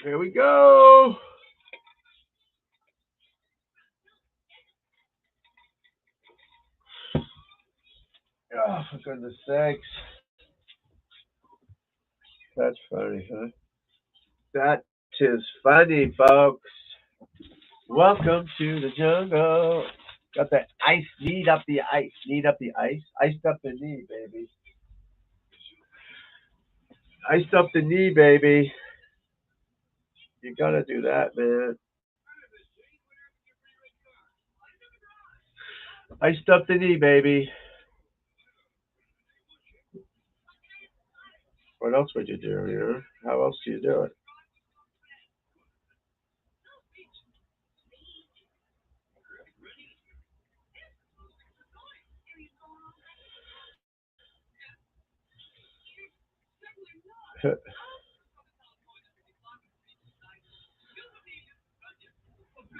Here we go. Oh, for goodness sakes. That's funny, huh? That is funny, folks. Welcome to the jungle. Got the ice. Knead up the ice. Knead up the ice. Iced up the knee, baby. Iced up the knee, baby. You gotta do that, man. Iced up the knee, baby. What else would you do, you know? How else do you do it?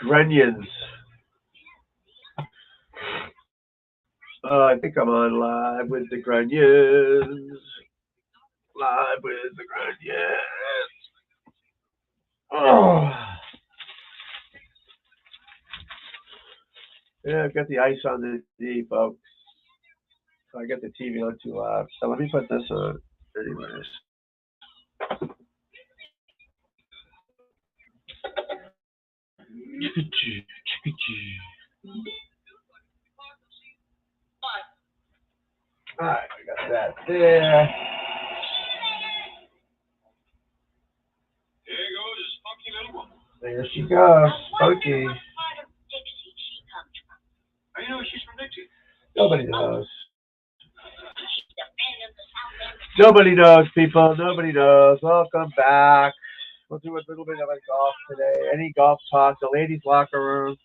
Grunions. I think I'm on live with the Grunions. Live with the Grunions. Oh. Yeah, I've got the ice on the knee, folks. So I got the TV on too loud. So let me put this on. Anyways. Alright, I got that there. There she goes, Spunky. I know she's from Dixie. Nobody knows. Nobody knows, people. Nobody knows. Welcome back. We'll do a little bit of a golf today. Any golf talk? The ladies' locker room.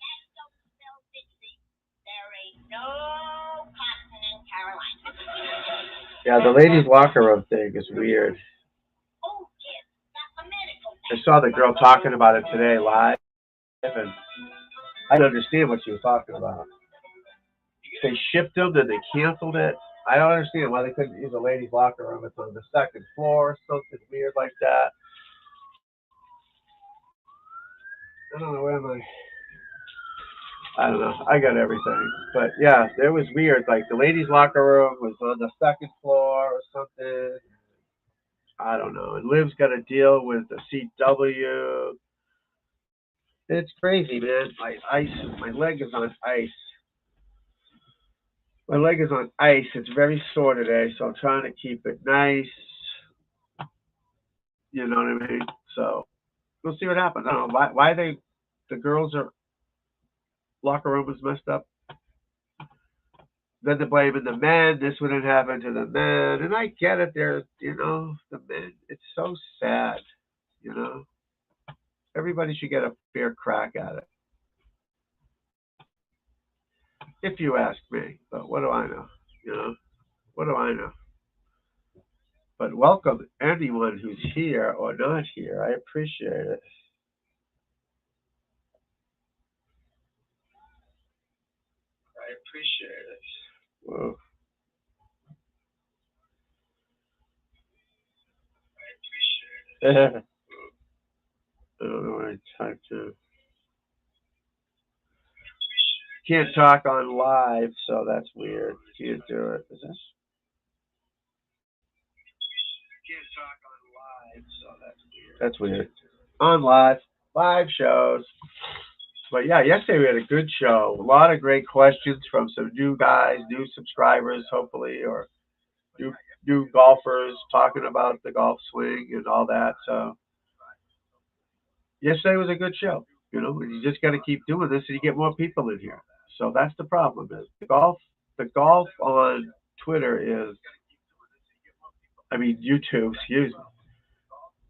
Yeah, the ladies' locker room thing is weird. I saw the girl talking about it today live, and I don't understand what she was talking about. They shipped them, then they canceled it. I don't understand why they couldn't use a ladies' locker room. It's on the second floor, something weird like that. I don't know, where am I? I don't know. I got everything. But yeah, it was weird. Like the ladies' locker room was on the second floor or something. I don't know. And Liv's got to deal with the CW. It's crazy, man. My leg is on ice. My leg is on ice. It's very sore today, so I'm trying to keep it nice. You know what I mean? So we'll see what happens. I don't know why the girls are locker room was messed up. Then they're blaming the men. This wouldn't happen to the men, and I get it. They're the men. It's so sad. Everybody should get a fair crack at it. If you ask me, but what do I know? What do I know? But welcome anyone who's here or not here. I appreciate it. I appreciate it. Whoa. I appreciate it. I don't know what I typed to. Can't talk on live, so that's weird. Can't do it. Is this? Can't talk on live, so that's weird. That's weird. On live shows. But yeah, yesterday we had a good show. A lot of great questions from some new guys, new subscribers, hopefully, or new golfers talking about the golf swing and all that. So yesterday was a good show. You just got to keep doing this, and you get more people in here. So that's the problem. Is the golf on Twitter is, YouTube. Excuse me.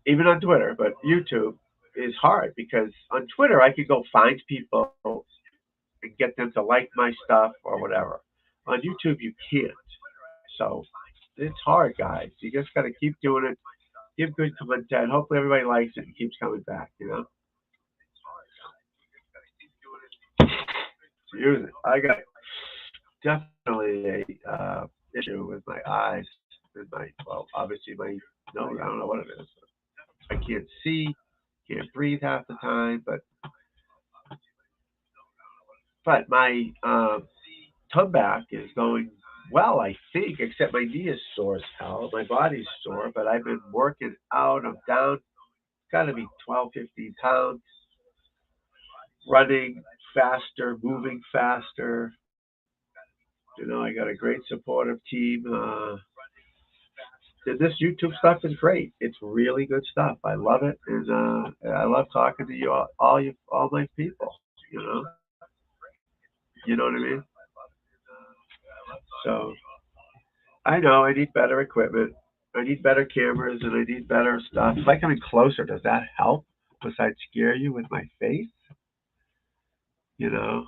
Even on Twitter, but YouTube is hard because on Twitter I could go find people and get them to like my stuff or whatever. On YouTube you can't. So it's hard, guys. You just got to keep doing it. Give good content. Hopefully everybody likes it and keeps coming back. Use it. I got definitely a issue with my eyes and obviously my nose. I don't know what it is. I can't see, can't breathe half the time, but my comeback is going well, I think, except my knee is sore as hell. My body's sore, but I've been working out. I'm down, got to be 12, 15 pounds, running faster, moving faster. You know, I got a great supportive team. This YouTube stuff is great. It's really good stuff. I love it, and I love talking to you, all my people. You know, you know what I mean. So I know I need better equipment. I need better cameras, and I need better stuff. If I come in closer, does that help? Besides scare you with my face, you know.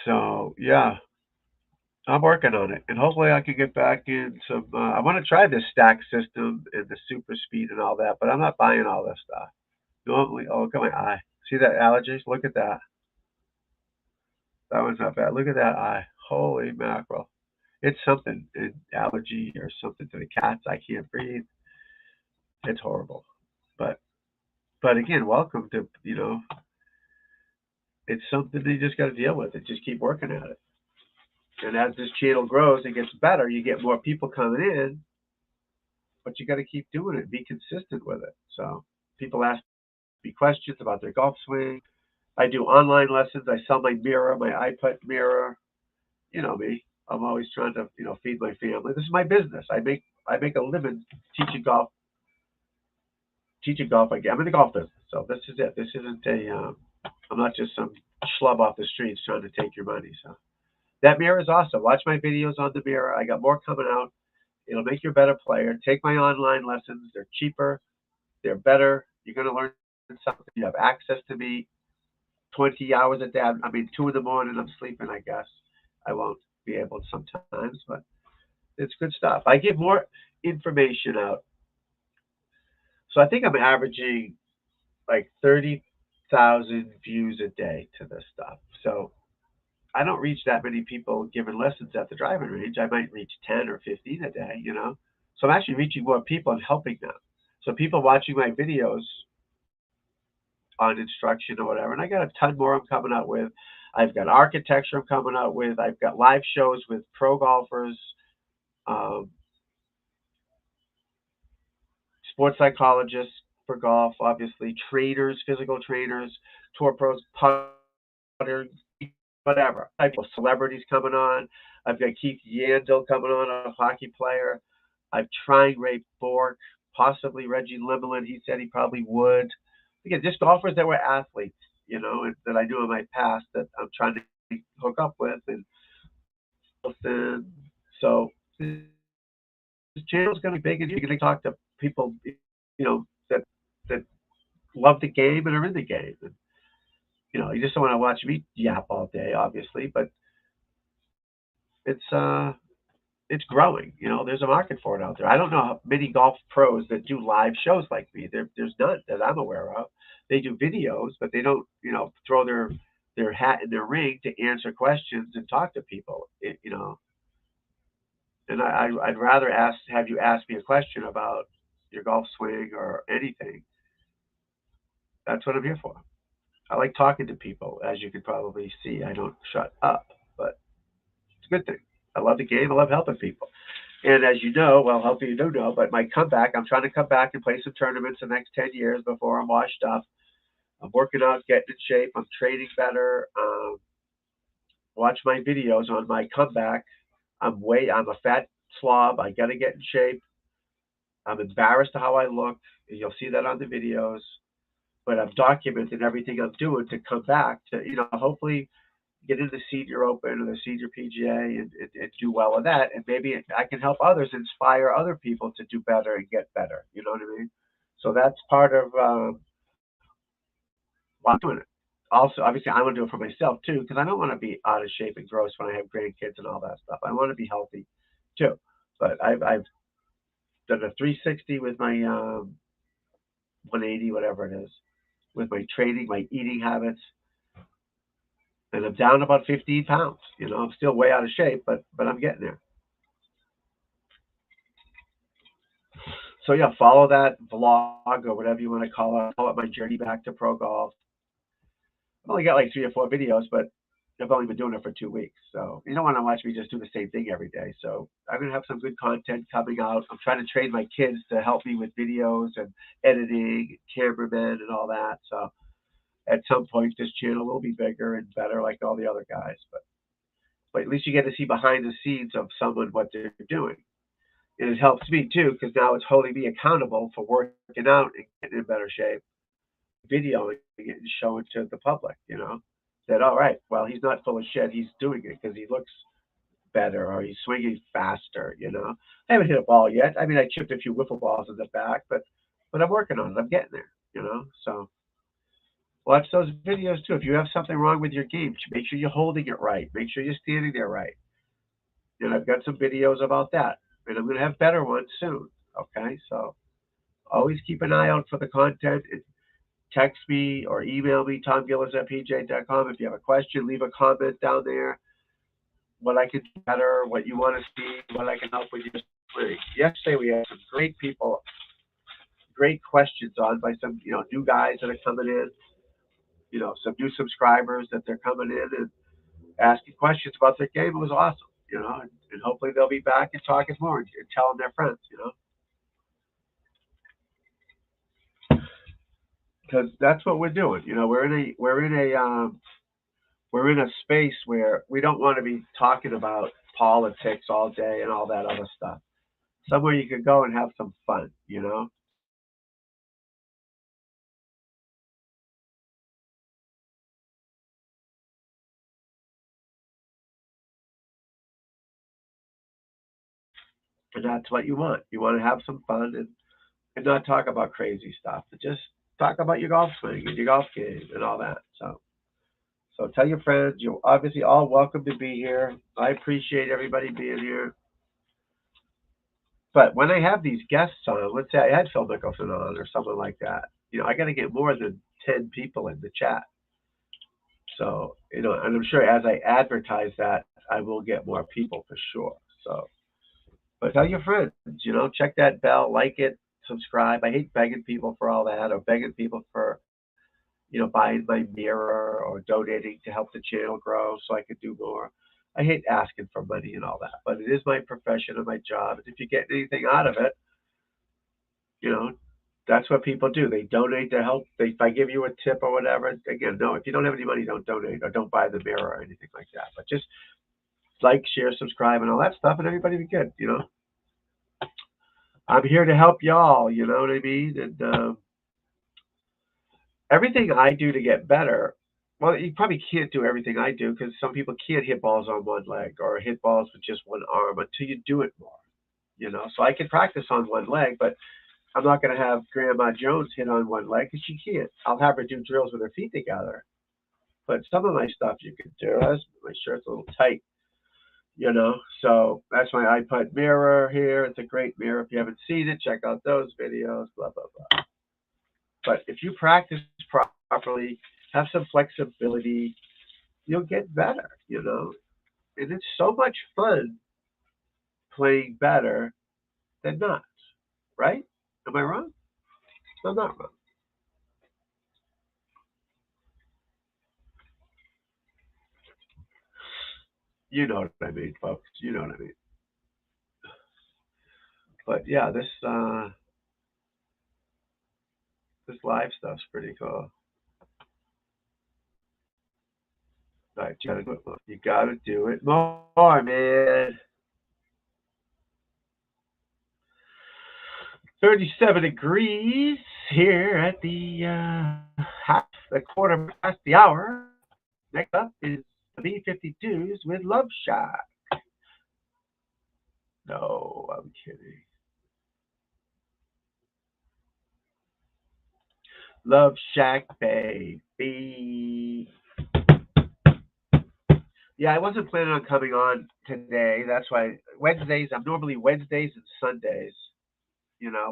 So yeah, I'm working on it, and hopefully I can get back in some. I want to try this stack system and the super speed and all that, but I'm not buying all this stuff. Normally, oh, look at my eye. See that allergies? Look at that. That one's not bad. Look at that eye. Holy mackerel! It's something, an allergy or something to the cats. I can't breathe. It's horrible. But again, welcome to it's something that you just got to deal with. And just keep working at it. And as this channel grows and gets better, you get more people coming in, but you got to keep doing it. Be consistent with it. So people ask me questions about their golf swing. I do online lessons. I sell my mirror, my Eyeputt mirror. You know me. I'm always trying to feed my family. This is my business. I make a living teaching golf. Teaching golf. I'm in the golf business. So this is it. This isn't a. I'm not just some schlub off the streets trying to take your money. So that mirror is awesome. Watch my videos on the mirror. I got more coming out. It'll make you a better player. Take my online lessons. They're cheaper. They're better. You're going to learn something. You have access to me 20 hours a day. I mean, 2 in the morning, I'm sleeping, I guess. I won't be able to sometimes, but it's good stuff. I give more information out. So I think I'm averaging like 30,000 views a day to this stuff. So I don't reach that many people giving lessons at the driving range. I might reach 10 or 15 a day. So I'm actually reaching more people and helping them. So people watching my videos on instruction or whatever, and I got a ton more I'm coming out with. I've got architecture I'm coming out with. I've got live shows with pro golfers, um, sports psychologists for golf, obviously, trainers, physical trainers, tour pros, putters, whatever. Type of celebrities coming on. I've got Keith Yandel coming on, a hockey player. I'm trying Ray Bork, possibly Reggie Limelin. He said he probably would. Again, just golfers that were athletes, and that I knew in my past that I'm trying to hook up with. And so this channel is going to be big, and you're going to talk to people, that love the game and are in the game. And, you just don't want to watch me yap all day, obviously, but it's it's growing. There's a market for it out there. I don't know how many golf pros that do live shows like me. There's none that I'm aware of. They do videos, but they don't, throw their hat in their ring to answer questions and talk to people. And I'd rather have you ask me a question about your golf swing or anything. That's what I'm here for. I like talking to people, as you can probably see. I don't shut up, but it's a good thing. I love the game. I love helping people. And as you know, well, hopefully you don't know, but my comeback, I'm trying to come back and play some tournaments the next 10 years before I'm washed up. I'm working out, getting in shape. I'm training better. Watch my videos on my comeback. I'm a fat slob. I got to get in shape. I'm embarrassed how I look. And you'll see that on the videos. But I'm documenting everything I'm doing to come back to, hopefully get into the Senior Open or the Senior PGA and do well in that. And maybe I can help others, inspire other people to do better and get better. You know what I mean? So that's part of why I'm doing it. Also, obviously, I want to do it for myself too, because I don't want to be out of shape and gross when I have grandkids and all that stuff. I want to be healthy too. But I've done a 360 with my 180, whatever it is, with my training, my eating habits, and I'm down about 15 pounds. I'm still way out of shape, but I'm getting there. So yeah, follow that vlog or whatever you want to call it. Call it my journey back to pro golf. I've only got like 3 or 4 videos, but I've only been doing it for 2 weeks. So you don't want to watch me just do the same thing every day. So I'm gonna have some good content coming out. I'm trying to train my kids to help me with videos and editing, cameramen, and all that. So at some point, this channel will be bigger and better, like all the other guys. But at least you get to see behind the scenes of someone what they're doing. And it helps me too, because now it's holding me accountable for working out and getting in better shape, videoing it and showing to the public, that all right, well, he's not full of shit. He's doing it because he looks better or he's swinging faster. I haven't hit a ball yet. I mean, I chipped a few wiffle balls in the back, but I'm working on it. I'm getting there. So watch those videos too. If you have something wrong with your game, make sure you're holding it right. Make sure you're standing there right. And I've got some videos about that. And I'm going to have better ones soon. Okay, so always keep an eye out for the content. Text me or email me, Tom Gillis@pga.com. If you have a question, leave a comment down there. What I could do better, what you want to see, what I can help with your planning. Yesterday we had some great people, great questions on by some new guys that are coming in. Some new subscribers that they're coming in and asking questions about their game. It was awesome. And hopefully they'll be back and talking more and telling their friends. Because that's what we're doing. We're in a space where we don't want to be talking about politics all day and all that other stuff. Somewhere you can go and have some fun. And that's what you want. You want to have some fun and not talk about crazy stuff. But just talk about your golf swing and your golf game and all that. So tell your friends. You're obviously all welcome to be here. I appreciate everybody being here. But when I have these guests on, let's say I had Phil Mickelson on or someone like that, I got to get more than 10 people in the chat. So, and I'm sure as I advertise that, I will get more people for sure. So, but tell your friends, check that bell, like it, subscribe. I hate begging people for all that or begging people for, buying my mirror or donating to help the channel grow so I could do more. I hate asking for money and all that, but it is my profession and my job. And if you get anything out of it, you know, that's what people do. They donate to help. If I give you a tip or whatever, again, no, if you don't have any money, don't donate or don't buy the mirror or anything like that. But just like, share, subscribe, and all that stuff, and everybody be good. I'm here to help y'all, you know what I mean? And everything I do to get better, well, you probably can't do everything I do because some people can't hit balls on one leg or hit balls with just one arm until you do it more. So I can practice on one leg, but I'm not going to have Grandma Jones hit on one leg because she can't. I'll have her do drills with her feet together. But some of my stuff you can do. My shirt's a little tight. So that's my Eyeputt mirror here. It's a great mirror. If you haven't seen it, check out those videos, blah, blah, blah. But if you practice properly, have some flexibility, you'll get better. And it's so much fun playing better than not, right? Am I wrong? I'm not wrong. You know what I mean, folks. You know what I mean. But yeah, this live stuff's pretty cool. Right, you gotta do it more. You gotta do it more, man. 37 degrees here at the quarter past the hour. Next up is the B-52s with Love Shack. No, I'm kidding. Love Shack, baby. Yeah, I wasn't planning on coming on today. That's why Wednesdays, I'm normally Wednesdays and Sundays.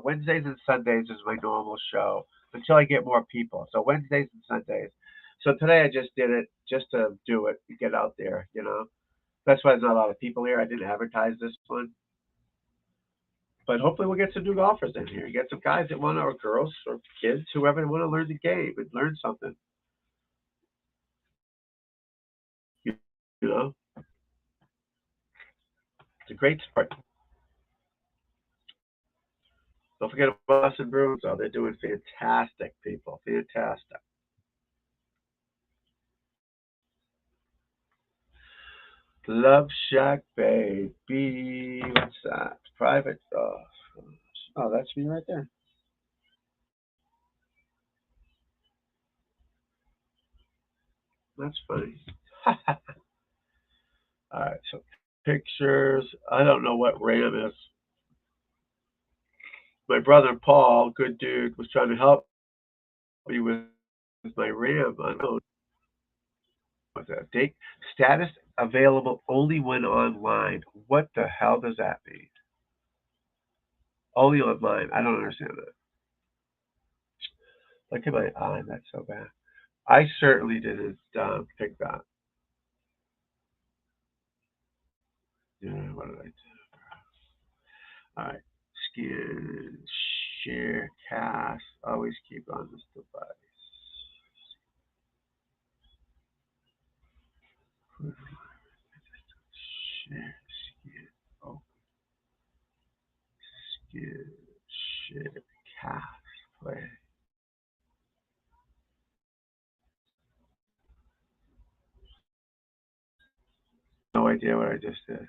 Wednesdays and Sundays is my normal show until I get more people. So Wednesdays and Sundays. So today I just did it just to do it, get out there. That's why there's not a lot of people here. I didn't advertise this one. But hopefully we'll get some new golfers in here. Get some guys that want to, or girls, or kids, whoever want to learn the game and learn something. You, you know, it's a great sport. Don't forget about Boston Bruins, though. They're doing fantastic, people. Fantastic. Love Shack, baby. What's that? Private. Oh, that's me right there. That's funny. All right, so pictures. I don't know what RAM is. My brother Paul, good dude, was trying to help me with my RAM. I don't know what's that. Date status available only when online. What the hell does that mean? Only online. I don't understand that. Look at my eye. That's so bad. I certainly didn't pick that. Yeah, what did I do? All right. Skin, share, cast. Always keep on this device. Share, skin, oh, skin, share, cast, play. No idea what I just did.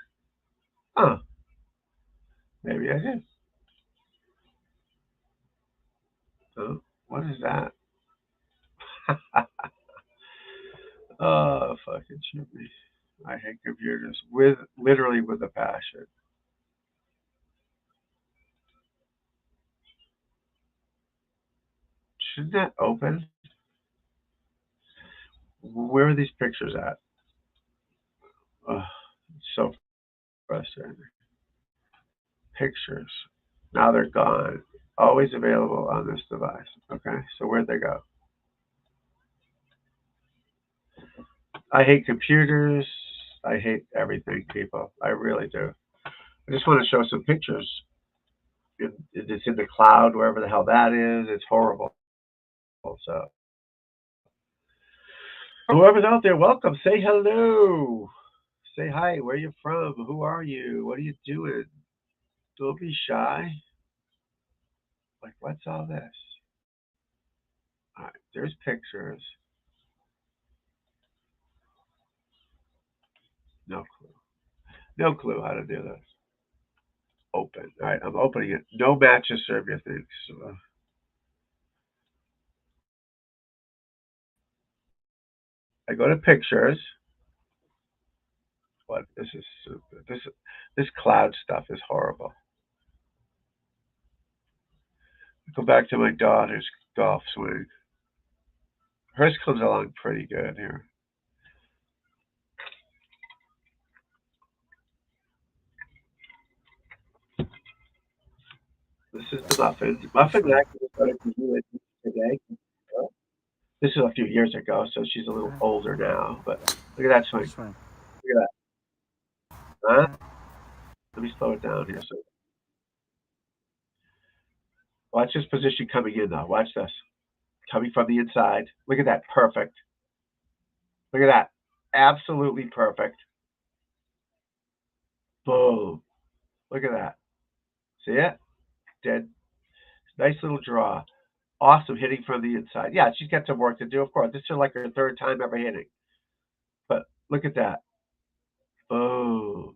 Huh. Maybe I did. Oh, what is that? Oh, fucking shoot me. I hate computers with literally with a passion. Shouldn't that open? Where are these pictures at? Oh, so frustrating. Pictures. Now they're gone. Always available on this device. Okay, so where'd they go? I hate computers. I hate everything, people. I really do. I just want to show some pictures. It's in the cloud, wherever the hell that is. It's horrible. So, whoever's out there, welcome. Say hello. Say hi. Where you from? Who are you? What are you doing? Don't be shy. Like, what's all this? All right, there's pictures. No clue. No clue how to do this. Open. All right, I'm opening it. No matches serve your things. So, I go to pictures. What? This is stupid. This cloud stuff is horrible. Go back to my daughter's golf swing. Hers comes along pretty good here. This is the muffin. Muffin actually started to do it today. This is a few years ago, so she's a little older now. But look at that swing. Look at that. Huh? Let me slow it down here. So watch this position coming in though. Watch this. Coming from the inside. Look at that. Perfect. Look at that. Absolutely perfect. Boom. Look at that. See it? Dead. Nice little draw. Awesome hitting from the inside. Yeah, she's got some work to do, of course. This is like her third time ever hitting. But look at that. Boom.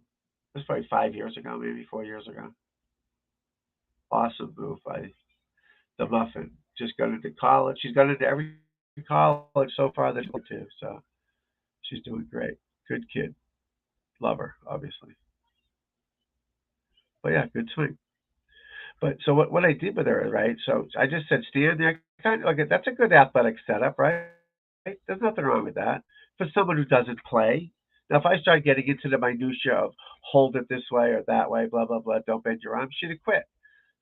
This was probably 5 years ago, maybe 4 years ago. Awesome move by the Muffin. Just got into college. She's got into every college so far that she's been to. So she's doing great. Good kid. Love her, obviously. But yeah, good swing. But so what I did with her, right? So I just said stand there. Kind of like that's a good athletic setup, right? There's nothing wrong with that for someone who doesn't play. Now, if I start getting into the minutia of hold it this way or that way, blah blah blah, don't bend your arm, she'd have quit.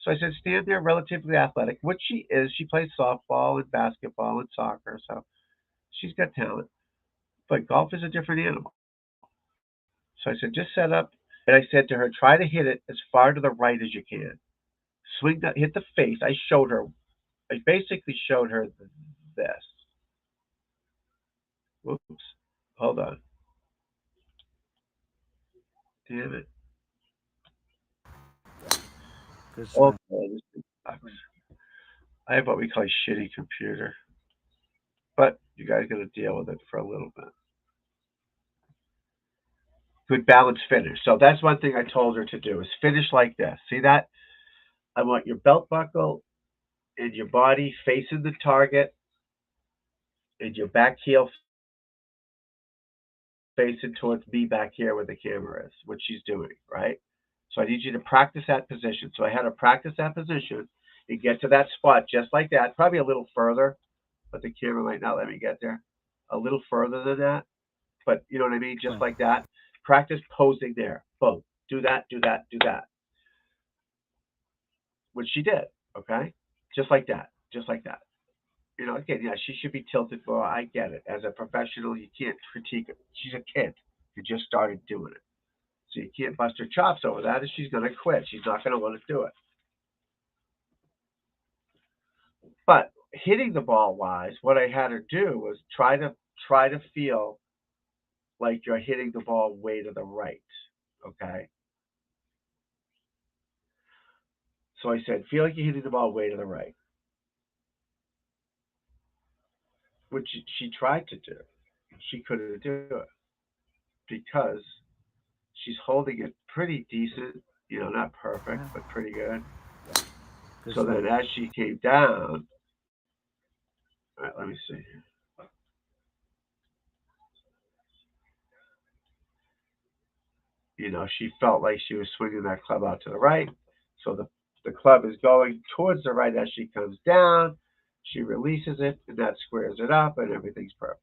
So I said, stand there, relatively athletic, which she is. She plays softball and basketball and soccer, so she's got talent. But golf is a different animal. So I said, just set up. And I said to her, try to hit it as far to the right as you can. swing that, hit the face. I showed her. I basically showed her this. Whoops. Hold on. Damn it. Good Oh, swing. this thing sucks. I have what we call a shitty computer, but you guys got to deal with it for a little bit. Good balance finish. So that's one thing I told her to do is finish like this. See that? I want your belt buckle and your body facing the target and your back heel facing towards me back here where the camera is, which she's doing, right? So I need you to practice that position. So I had her practice that position and get to that spot just like that, probably a little further, but the camera might not let me get there. A little further than that, but you know what I mean? Just Swing. like that. Practice posing there. Boom. Do that, do that, do that. Which she did, okay? Just like that. Just like that. You know, again, yeah, she should be tilted more. I get it. As a professional, you can't critique her. She's a kid who just started doing it. So you can't bust her chops over that, and she's going to quit. She's not going to want to do it. But hitting the ball wise, what I had her do was try to feel like you're hitting the ball way to the right. Okay. So I said, feel like you're hitting the ball way to the right, which she tried to do. She couldn't do it because she's holding it pretty decent, you know, not perfect, Yeah. but pretty good. Good So swing. then as she came down, all right, let me see. You know, she felt like she was swinging that club out to the right. So the club is going towards the right as she comes down. She releases it, and that squares it up, and everything's perfect.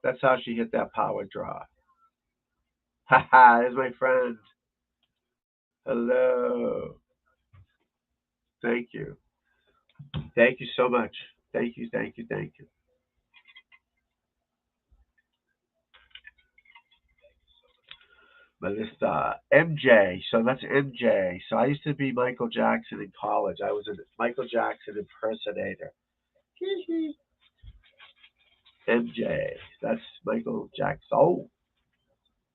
That's how she hit that power draw. Ha ha, there's my friend. Hello. Thank you. Thank you so much. Thank you, thank you, thank you. Melissa, MJ. So that's MJ. So I used to be Michael Jackson in college. I was a Michael Jackson impersonator. MJ. That's Michael Jackson. Oh,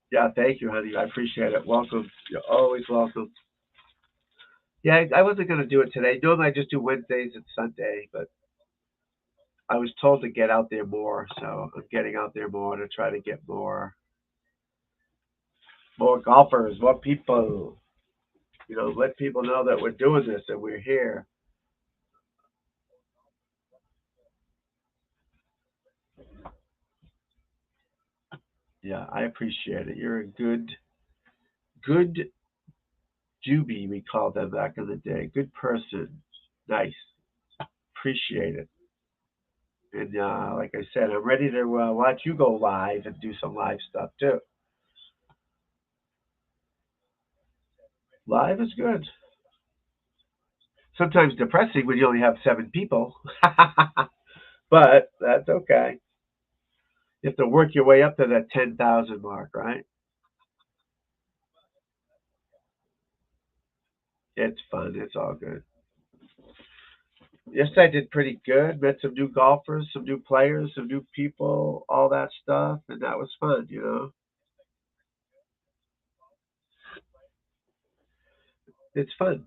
yeah. Thank you, honey. I appreciate it. Welcome. You're always welcome. Yeah, I wasn't gonna do it today. Normally I just do Wednesdays and Sunday, but I was told to get out there more, so I'm getting out there more to try to get more golfers, more people. You know, let people know that we're doing this and we're here. Yeah, I appreciate it. You're a good doobie, we called them back in the day. Good person. Nice. Appreciate it. And like I said, I'm ready to watch you go live and do some live stuff too. Live is good. Sometimes depressing when you only have 7 people, but that's okay. You have to work your way up to that 10,000 mark, right? It's fun. It's all good. Yes, I did pretty good. Met some new golfers, some new players, some new people, all that stuff, and that was fun. You know, it's fun.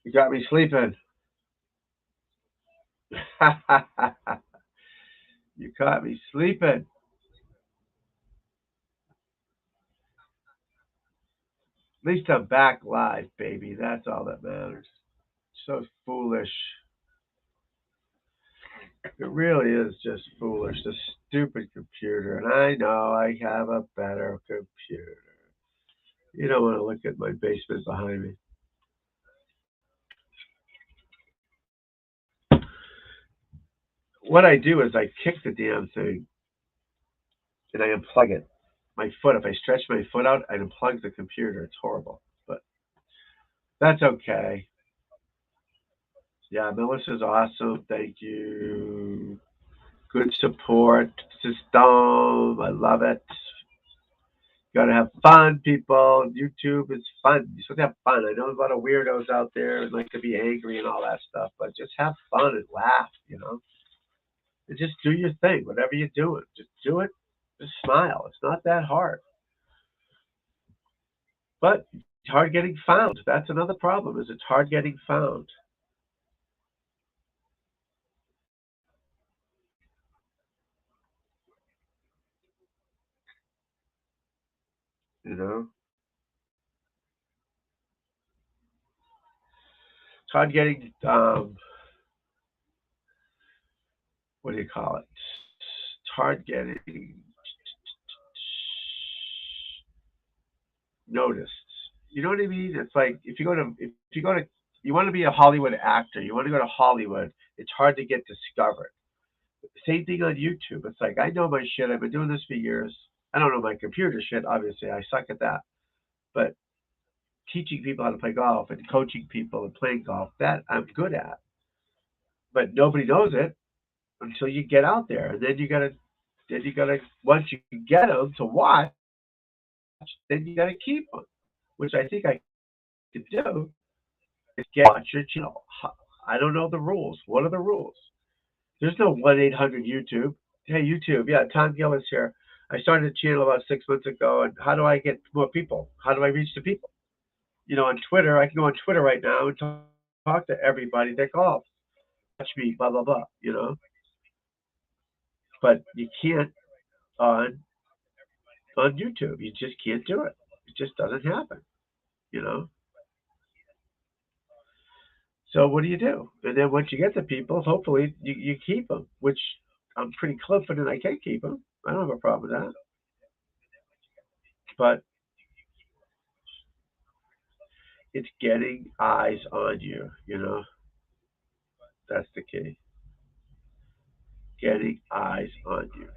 You got me sleeping. You caught me sleeping. At least I'm back live, baby. That's all that matters. So foolish. It really is just foolish. The stupid computer. And I know I have a better computer. You don't want to look at my basement behind me. What I do is I kick the damn thing and I unplug it. My foot, if I stretch my foot out, I unplug the computer. It's horrible. But that's okay. Yeah, Melissa's awesome. Thank you. Good support system. I love it. Gotta have fun, people. YouTube is fun. You're supposed to have fun. I know there's a lot of weirdos out there and like to be angry and all that stuff, but just have fun and laugh, you know? And just do your thing, whatever you're doing. Just do it. Just smile. It's not that hard. But it's hard getting found. That's another problem, is it's hard getting found. You know? It's hard getting what do you call it? It's hard getting noticed. You know what I mean? It's like if you go to you want to be a Hollywood actor, you want to go to Hollywood, it's hard to get discovered. Same thing on YouTube. It's like I know my shit. I've been doing this for years. I don't know my computer shit, obviously. I suck at that. But teaching people how to play golf and coaching people and playing golf, that I'm good at. But nobody knows it until you get out there. And then you gotta once you get them to watch, then you gotta keep them, which I think I can do. Is get watch your channel. I don't know the rules. What are the rules? There's no 1-800 YouTube. Hey YouTube, yeah, Tom Gillis here. I started a channel about 6 months ago, and how do I get more people? How do I reach the people? On Twitter, I can go on Twitter right now and talk to everybody that calls. Watch me, blah blah blah. But you can't on YouTube. You just can't do it. It just doesn't happen. You know. So what do you do? And then once you get the people, hopefully you keep them, which I'm pretty confident I can keep them. I don't have a problem with that. But it's getting eyes on you. That's the key. Getting eyes on you.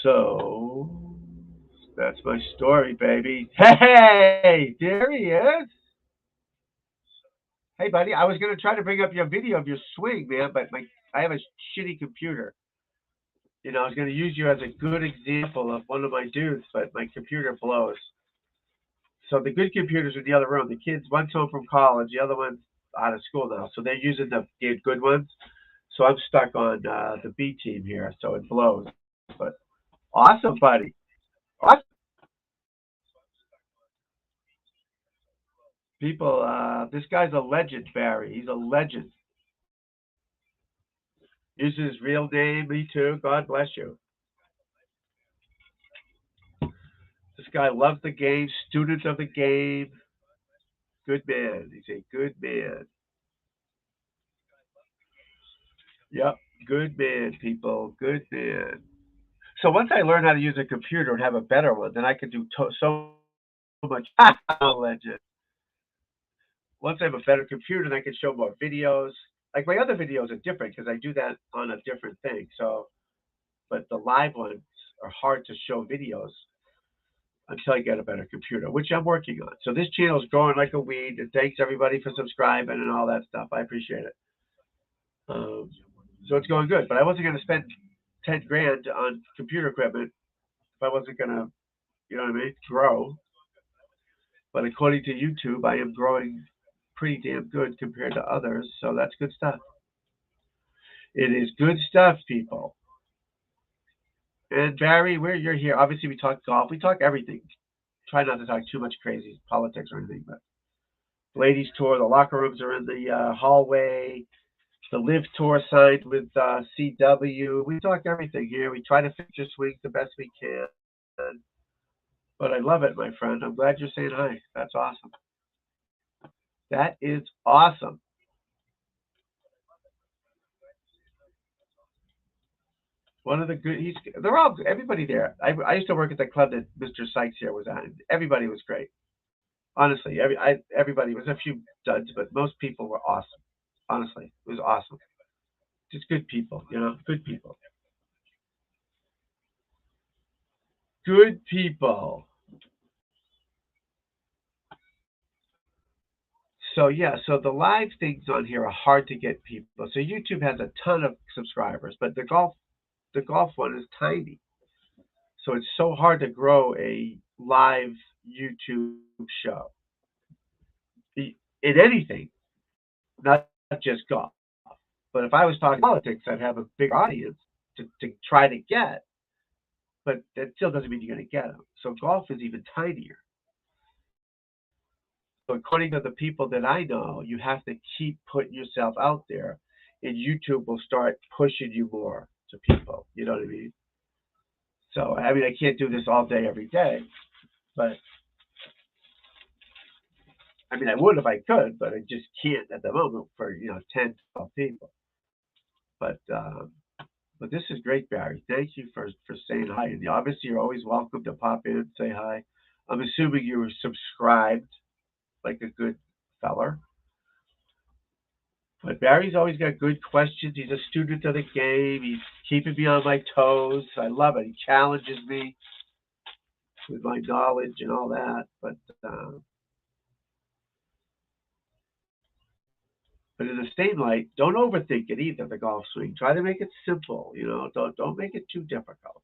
So that's my story, baby. Hey, there he is. Hey, buddy. I was gonna try to bring up your video of your swing, man, but I have a shitty computer. I was gonna use you as a good example of one of my dudes, but my computer blows. So the good computers are in the other room. The kids, one's home from college, the other one's out of school now, so they're using the good ones. So I'm stuck on the B team here, so it blows. But awesome, buddy. Awesome. People, this guy's a legend, Barry. He's a legend. Uses his real name. Me too. God bless you. This guy loves the game. Student of the game. Good man. He's a good man. Yep. Good man, people. Good man. So once I learn how to use a computer and have a better one, then I can do so much. Legend. Once I have a better computer, then I can show more videos. Like my other videos are different because I do that on a different thing. So, but the live ones are hard to show videos until I get a better computer, which I'm working on. So this channel is growing like a weed. And thanks everybody for subscribing and all that stuff. I appreciate it. So it's going good. But I wasn't going to spend 10 grand on computer equipment if I wasn't going to, grow. But according to YouTube, I am growing pretty damn good compared to others. So that's good stuff. It is good stuff, people. And Barry, you're here. Obviously, we talk golf. We talk everything. Try not to talk too much crazy politics or anything. But ladies tour, the locker rooms are in the hallway. The Live Tour signed with CW. We talk everything here. We try to fix your swings the best we can. But I love it, my friend. I'm glad you're saying hi. That's awesome. That is awesome. One of the good. They're all everybody there. I used to work at the club that Mr. Sykes here was at. Everybody was great. Honestly, everybody was a few duds, but most people were awesome. Honestly, it was awesome. Just good people, good people. Good people. So yeah, so the live things on here are hard to get people. So YouTube has a ton of subscribers, but the golf one is tiny. So it's so hard to grow a live YouTube show in anything, not just golf. But if I was talking politics, I'd have a big audience to try to get. But that still doesn't mean you're going to get them. So golf is even tinier. So according to the people that I know, you have to keep putting yourself out there, and YouTube will start pushing you more to people. You know what I mean? So I mean, I can't do this all day every day, but I mean, I would if I could, but I just can't at the moment for 10, 12 people. But this is great, Barry. Thank you for saying hi. And obviously, you're always welcome to pop in and say hi. I'm assuming you were subscribed like a good feller. But Barry's always got good questions. He's a student of the game. He's keeping me on my toes. I love it. He challenges me with my knowledge and all that. But in the same light, don't overthink it either. The golf swing. Try to make it simple. Don't make it too difficult.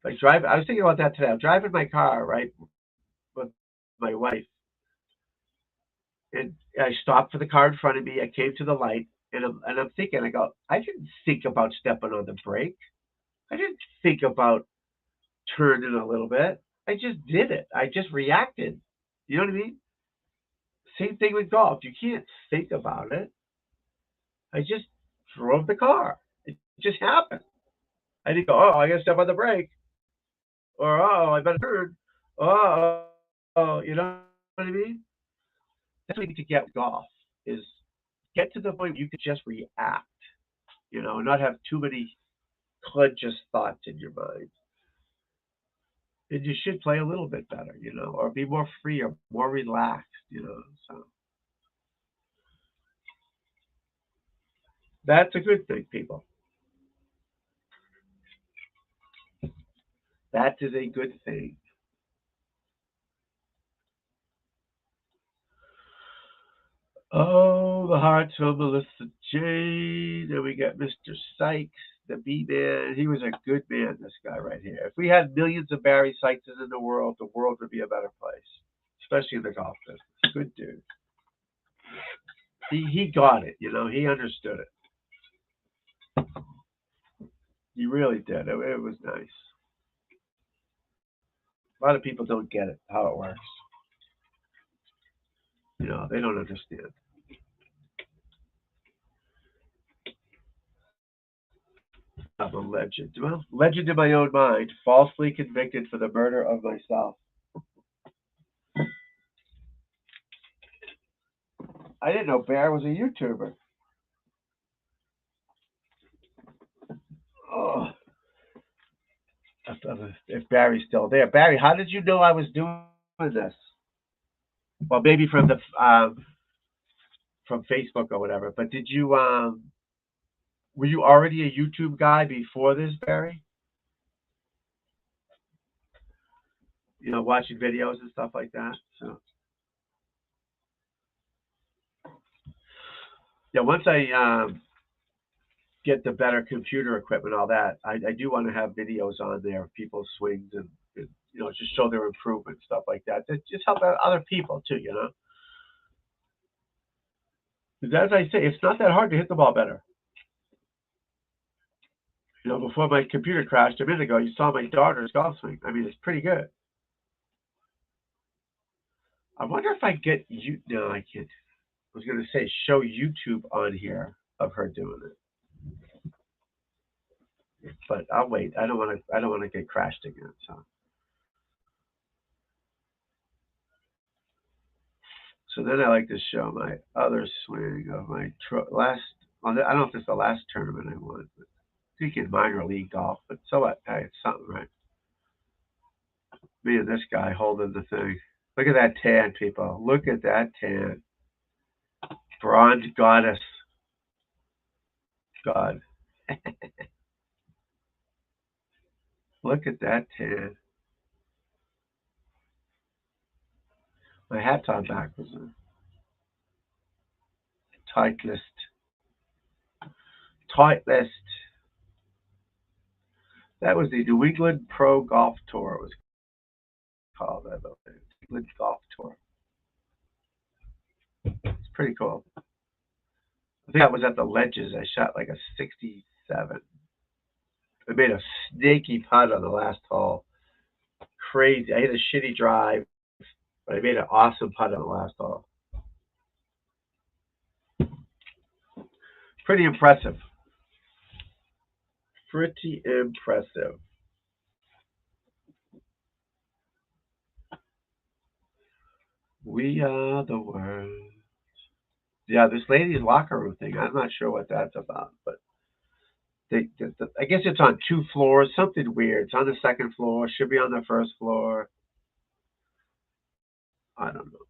Like I was thinking about that today. I'm driving my car right with my wife, and I stopped for the car in front of me. I came to the light, and I'm thinking. I go. I didn't think about stepping on the brake. I didn't think about turning a little bit. I just did it. I just reacted. You know what I mean? Same thing with golf. You can't think about it. I just drove the car. It just happened. I didn't go, oh, I got to step on the brake. Or, oh, I better turn. Oh, you know what I mean? That's what you need to get with golf is get to the point where you can just react, not have too many conscious thoughts in your mind. And you should play a little bit better, or be more free or more relaxed, So that's a good thing, people. That is a good thing. Oh, the hearts from Melissa Jane. Then we got Mr. Sykes, the B-Man. He was a good man, this guy right here. If we had millions of Barry Sykeses in the world would be a better place, especially in the golf business. Good dude. He got it, he understood it. He really did. It was nice. A lot of people don't get it, how it works. They don't understand. I'm a legend. Well, legend in my own mind, falsely convicted for the murder of myself. I didn't know Bear was a YouTuber. Oh, if Barry's still there. Barry, how did you know I was doing this? Well, maybe from from Facebook or whatever. But did you were you already a YouTube guy before this, Barry? Watching videos and stuff like that. So yeah, once I get the better computer equipment, all that, I do want to have videos on there of people's swings and just show their improvement, stuff like that. Just help other people too, Because as I say, it's not that hard to hit the ball better. You know, before my computer crashed a minute ago, you saw my daughter's golf swing. I mean, it's pretty good. I wonder if I get you. No, I can't. I was going to say show YouTube on here of her doing it, but I'll wait. I don't want to. I don't want to get crashed again. So then I like to show my other swing of my last. I don't know if it's the last tournament I won, but I think in minor league golf. But so what? Hey, it's something, right? Me and this guy holding the thing. Look at that tan, people. Look at that tan. Bronze goddess. God. Look at that tan. My hat's on backwards. Titleist. Titleist. That was the New England Pro Golf Tour. It was called that. New England Golf Tour. It's pretty cool. I think that was at the Ledges. I shot like a 67. I made a snaky putt on the last hole. Crazy. I hit a shitty drive, but I made an awesome putt on the last hole. Pretty impressive. Pretty impressive. We are the world. Yeah, this ladies' locker room thing. I'm not sure what that's about, but I guess it's on 2 floors. Something weird. It's on the 2nd floor. Should be on the 1st floor. I don't know,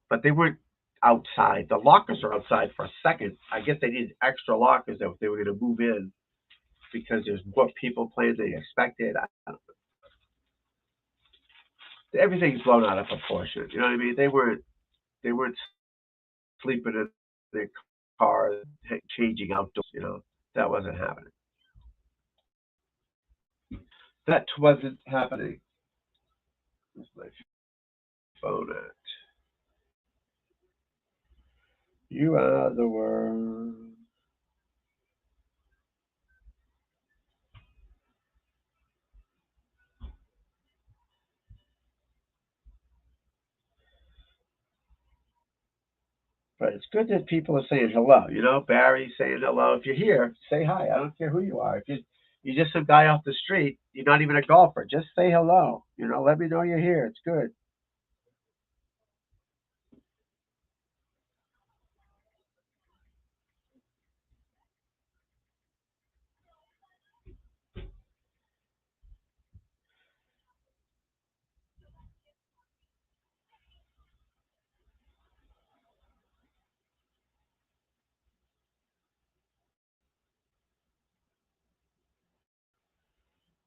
but they weren't outside. The lockers are outside for a second. I guess they needed extra lockers if they were going to move in because there's more people playing than they expected. I don't know. Everything's blown out of proportion. You know what I mean? They weren't sleeping in their cars, changing outdoors. You know, that wasn't happening. That wasn't happening. Where's my phone at? You are the world. But it's good that people are saying hello. You know, Barry saying hello. If you're here, say hi. I don't care who you are. If you're just some guy off the street, you're not even a golfer. Just say hello. You know, let me know you're here. It's good.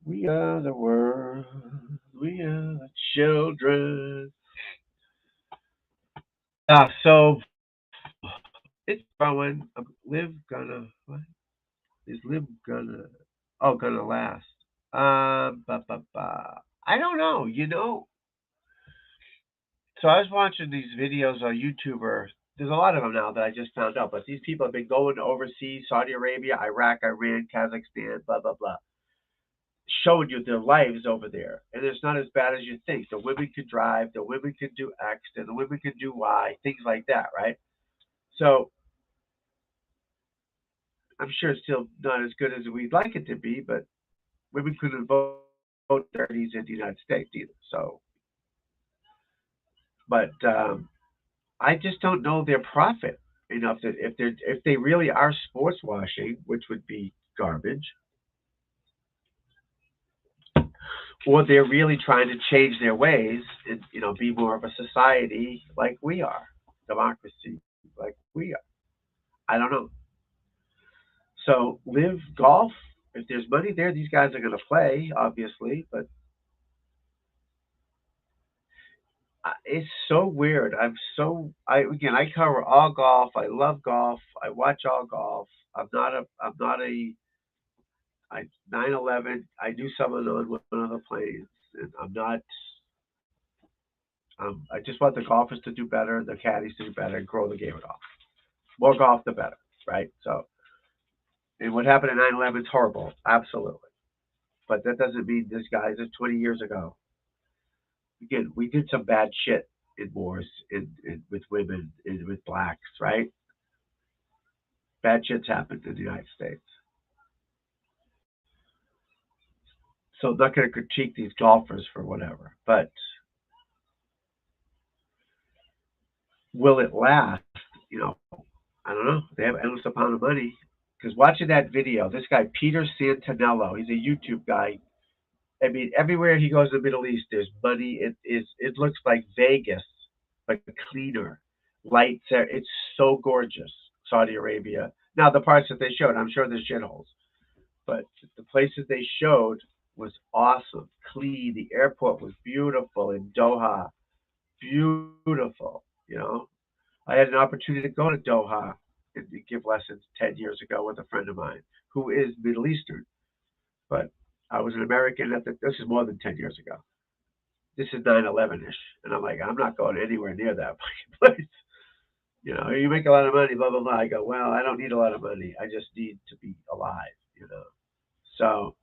We are the world. We are the children. So it's growing. Live gonna what? Is live gonna gonna last? I don't know. You know, so I was watching these videos on YouTuber. There's a lot of them now that I just found out, but these people have been going overseas, Saudi Arabia, Iraq, Iran, Kazakhstan, blah blah blah, showing you their lives over there, and it's not as bad as you think. The women could drive, the women could do X, and the women could do Y, things like that, right? So I'm sure it's still not as good as we'd like it to be, but women couldn't vote 30s in the United States either. So, but I just don't know their profit enough that if they really are sports washing, which would be garbage, or they're really trying to change their ways and be more of a society like we are, democracy like we are. I don't know. So live golf. If there's money there, these guys are going to play, obviously. But it's so weird. I cover all golf. I love golf. I watch all golf. I 9/11. I do some of those with other planes, and I'm not. I just want the golfers to do better, the caddies to do better, and grow the game of golf. More golf, the better, right? So And what happened at 9/11 is horrible, absolutely. But that doesn't mean this guy's 20 years ago. Again, we did some bad shit in wars, with women, with blacks, right? Bad shit's happened in the United States. So I'm not going to critique these golfers for whatever, but will it last? You know, I don't know. They have endless amount of money. Because watching that video, this guy Peter Santanello, he's a YouTube guy. I mean, everywhere he goes in the Middle East, there's money. It looks like Vegas, but cleaner. Lights there. It's so gorgeous. Saudi Arabia. Now the parts that they showed, I'm sure there's shitholes, but the places they showed was awesome, clean. The airport was beautiful in Doha, beautiful. You know, I had an opportunity to go to Doha and give lessons 10 years ago with a friend of mine who is Middle Eastern, but I was an American this is more than 10 years ago. This is 9/11ish, and I'm like, I'm not going anywhere near that fucking place. You know, you make a lot of money, blah blah blah. I go, well, I don't need a lot of money. I just need to be alive. You know, so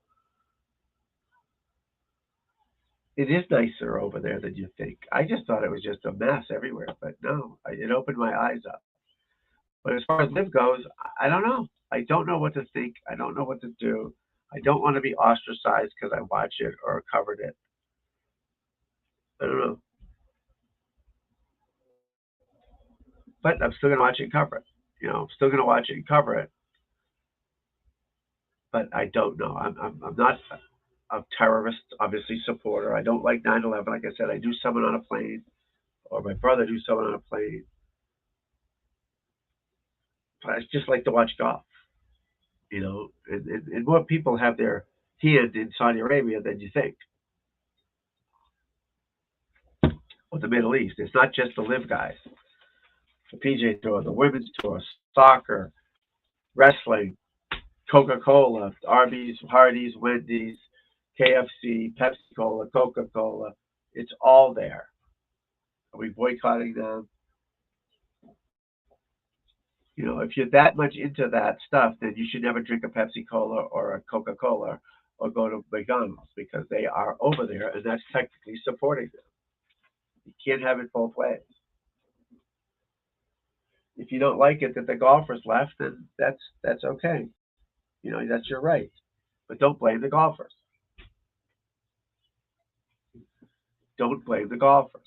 it is nicer over there than you think. I just thought it was just a mess everywhere, but no, it opened my eyes up. But as far as live goes, I don't know. I don't know what to think. I don't know what to do. I don't want to be ostracized because I watch it or covered it. I don't know. But I'm still going to watch it and cover it. You know, I'm still going to watch it and cover it. But I don't know. I'm not a terrorist, obviously, supporter. I don't like 9/11. Like I said, I do someone on a plane, or my brother do someone on a plane. But I just like to watch golf. You know, and more people have their hand in Saudi Arabia than you think, or the Middle East. It's not just the live guys. The PGA Tour, the Women's Tour, soccer, wrestling, Coca-Cola, Arby's, Hardee's, Wendy's, KFC, Pepsi-Cola, Coca-Cola. It's all there. Are we boycotting them? You know, if you're that much into that stuff, then you should never drink a Pepsi-Cola or a Coca-Cola or go to McDonald's because they are over there and that's technically supporting them. You can't have it both ways. If you don't like it that the golfers left, then that's okay. You know, that's your right. But don't blame the golfers. Don't blame the golfers.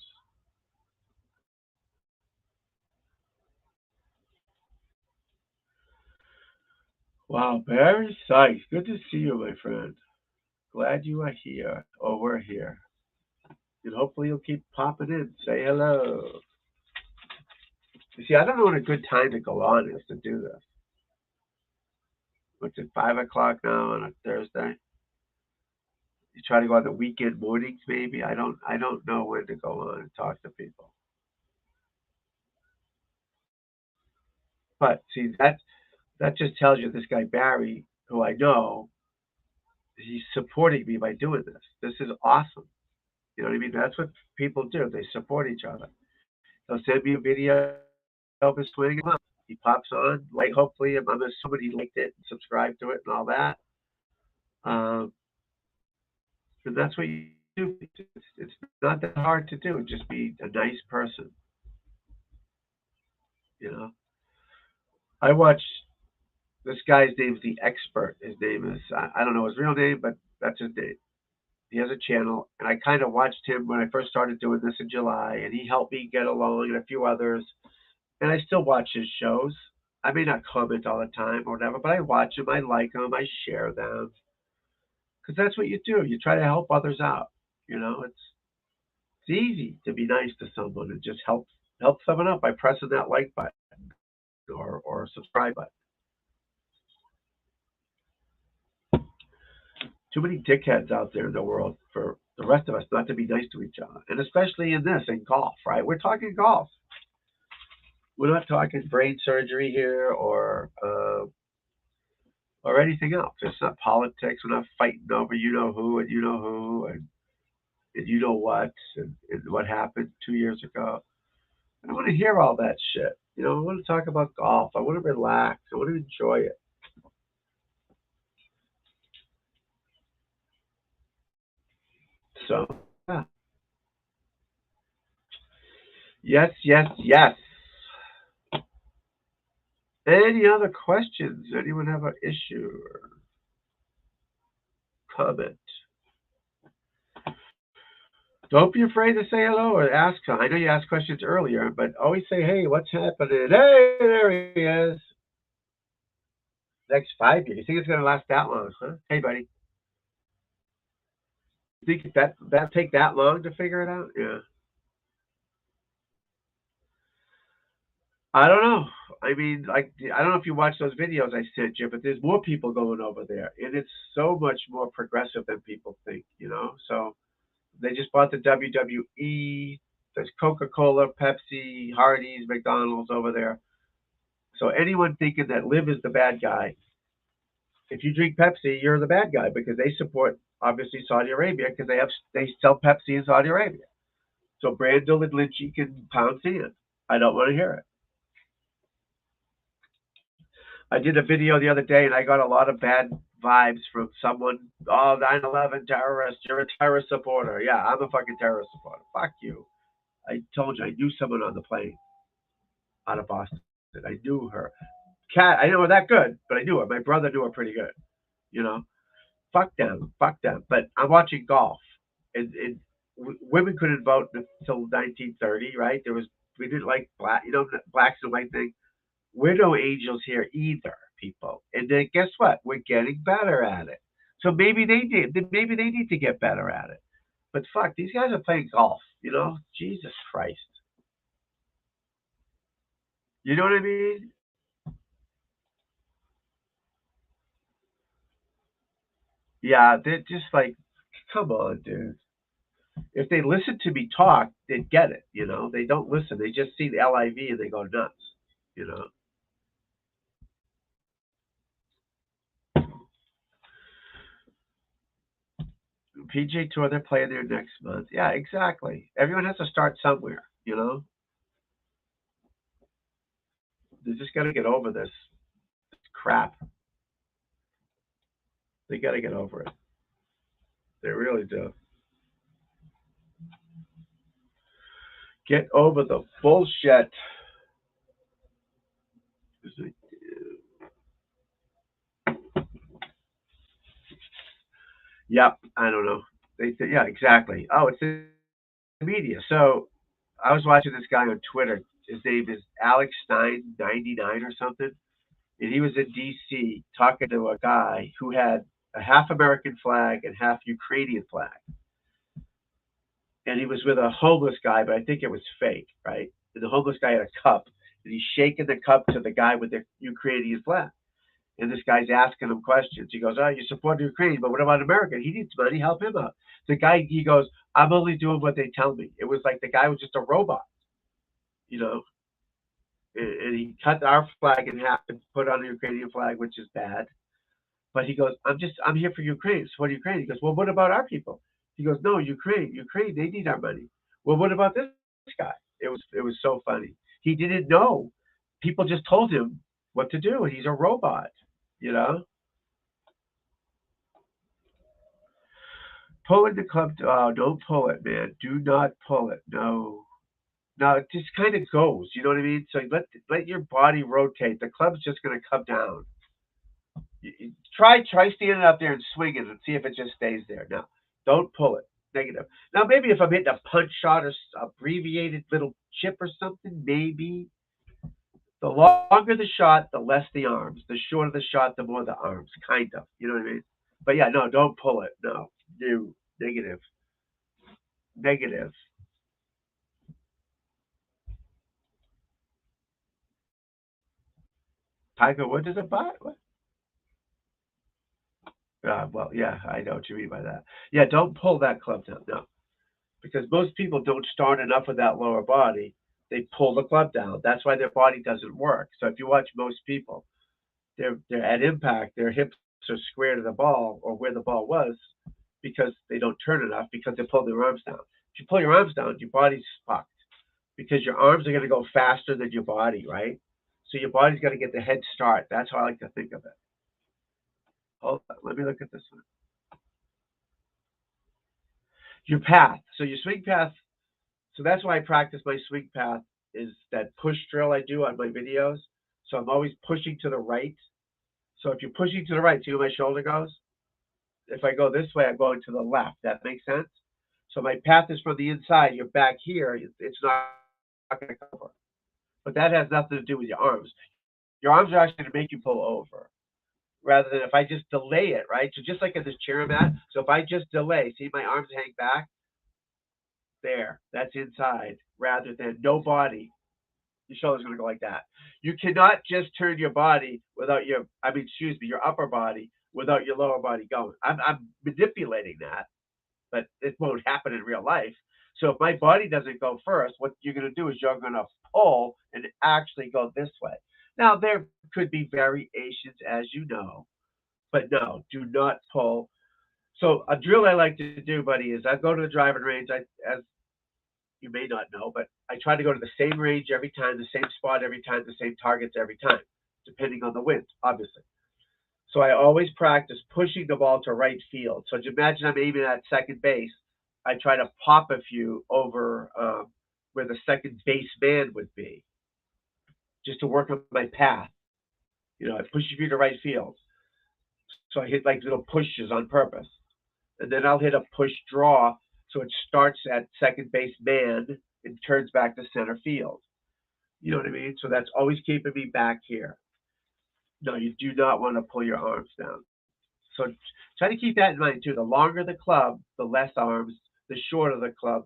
Wow, Barry Sykes, good to see you, my friend. Glad you are here, or we're here. And hopefully you'll keep popping in. Say hello. You see, I don't know what a good time to go on is to do this. What's it, 5 o'clock now on a Thursday? You try to go on the weekend mornings, maybe. I don't know when to go on and talk to people. But see, that just tells you this guy Barry, who I know, he's supporting me by doing this. This is awesome. You know what I mean? That's what people do. They support each other. He'll send me a video of his swing. He pops on. Like, hopefully, I'm assuming he liked it, subscribed to it, and all that. Um, and that's what you do. It's not that hard to do. Just be a nice person. You know. I watch this guy's name is the expert. His name is I don't know his real name, but that's his name. He has a channel, and I kind of watched him when I first started doing this in July, and he helped me get along, and a few others. And I still watch his shows. I may not comment all the time or whatever, but I watch them. I like them. I share them because that's what you do. You try to help others out. You know, it's easy to be nice to someone and just help someone out by pressing that like button or subscribe button. Too many dickheads out there in the world for the rest of us not to be nice to each other, and especially in golf, right? We're talking golf. We're not talking brain surgery here or anything else. It's not politics. We're not fighting over you know who and you know who and you know what and what happened 2 years ago. I don't want to hear all that shit. You know, I want to talk about golf. I want to relax. I want to enjoy it. So, yeah. Yes, yes, yes. Any other questions? Anyone have an issue or comment? Don't be afraid to say hello or ask. I know you asked questions earlier, but always say, hey, what's happening? Hey, there he is. Next 5 years. You think it's going to last that long, huh? Hey, buddy. You think that take that long to figure it out? Yeah. I don't know. I mean, like, I don't know if you watched those videos I sent you, but there's more people going over there, and it's so much more progressive than people think, you know? So they just bought the WWE. There's Coca-Cola, Pepsi, Hardee's, McDonald's over there. So anyone thinking that Liv is the bad guy, if you drink Pepsi, you're the bad guy because they support obviously Saudi Arabia because they sell Pepsi in Saudi Arabia. So Brandel and Lynchy can pound sand. I don't want to hear it. I did a video the other day and I got a lot of bad vibes from someone. Oh, 9/11 terrorist. You're a terrorist supporter. Yeah, I'm a fucking terrorist supporter. Fuck you. I told you I knew someone on the plane out of Boston. I knew her. Cat, I know her that good, but I knew her. My brother knew her pretty good. You know, fuck them, fuck them. But I'm watching golf, and women couldn't vote until 1930, right? We didn't like black, blacks and white thing. We're no angels here either, people. And then guess what? We're getting better at it. So maybe they did. Maybe they need to get better at it. But fuck, these guys are playing golf. Jesus Christ. You know what I mean? Yeah, they're just like, come on, dude. If they listen to me talk, they'd get it. They don't listen. They just see the LIV and they go nuts. You know. PGA Tour, they're playing there next month. Yeah, exactly. Everyone has to start somewhere. They just got to get over this crap. They got to get over it. They really do. Get over the bullshit. Yep, I don't know. Yeah, exactly. Oh, it's the media. So I was watching this guy on Twitter. His name is Alex Stein 99 or something, and he was in D.C. talking to a guy who had a half American flag and half Ukrainian flag, and he was with a homeless guy, but I think it was fake, right? And the homeless guy had a cup, and he's shaking the cup to the guy with the Ukrainian flag. And this guy's asking him questions. He goes, "Oh, you support Ukraine, but what about America? He needs money. Help him out." The guy, he goes, "I'm only doing what they tell me." It was like the guy was just a robot, you know. And he cut our flag in half and put on the Ukrainian flag, which is bad. But he goes, I'm here for Ukraine. Support Ukraine." He goes, "Well, what about our people?" He goes, "No, Ukraine, they need our money." "Well, what about this guy?" It was so funny. He didn't know. People just told him what to do, and he's a robot, you know. Pulling the club. Oh, don't pull it, man. Do not pull it. No. No, it just kind of goes. You know what I mean? So let your body rotate. The club's just going to come down. Try standing up there and swinging and see if it just stays there. No, don't pull it. Negative. Now maybe if I'm hitting a punch shot or abbreviated little chip or something, maybe. The longer the shot, the less the arms. The shorter the shot, the more the arms. Kind of. You know what I mean? But yeah, no, don't pull it. No, negative. Negative. Tiger Woods is a bot? What? Well, yeah, I know what you mean by that. Yeah, don't pull that club down. No, because most people don't start enough with that lower body. They pull the club down. That's why their body doesn't work. So if you watch most people, they're at impact. Their hips are square to the ball or where the ball was because they don't turn enough because they pull their arms down. If you pull your arms down, your body's fucked because your arms are going to go faster than your body, right? So your body's got to get the head start. That's how I like to think of it. Hold on, let me look at this one. your path. So your swing path. So that's why I practice my swing path is that push drill I do on my videos. So I'm always pushing to the right. So if you're pushing to the right, see where my shoulder goes? If I go this way, I'm going to the left. That makes sense? So my path is from the inside. You're back here. It's not going to cover. But that has nothing to do with your arms. Your arms are actually going to make you pull over rather than if I just delay it, right? So just like in this chair I'm at, so if I just delay, see my arms hang back? There, that's inside rather than no body. Your shoulder's going to go like that. You cannot just turn your body without your upper body without your lower body going. I'm manipulating that, but it won't happen in real life. So if my body doesn't go first, what you're going to do is you're going to pull and actually go this way. Now, there could be variations, as you know, but no, do not pull. So a drill I like to do, buddy, is I go to the driving range. As you may not know, but I try to go to the same range every time, the same spot every time, the same targets every time, depending on the wind, obviously. So I always practice pushing the ball to right field. So imagine I'm aiming at second base. I try to pop a few over where the second baseman would be, just to work on my path. I push a few to right field. So I hit like little pushes on purpose. And then I'll hit a push draw. So it starts at second base man and turns back to center field. You know what I mean? So that's always keeping me back here. No, you do not want to pull your arms down. So try to keep that in mind too. The longer the club, the less arms. The shorter the club,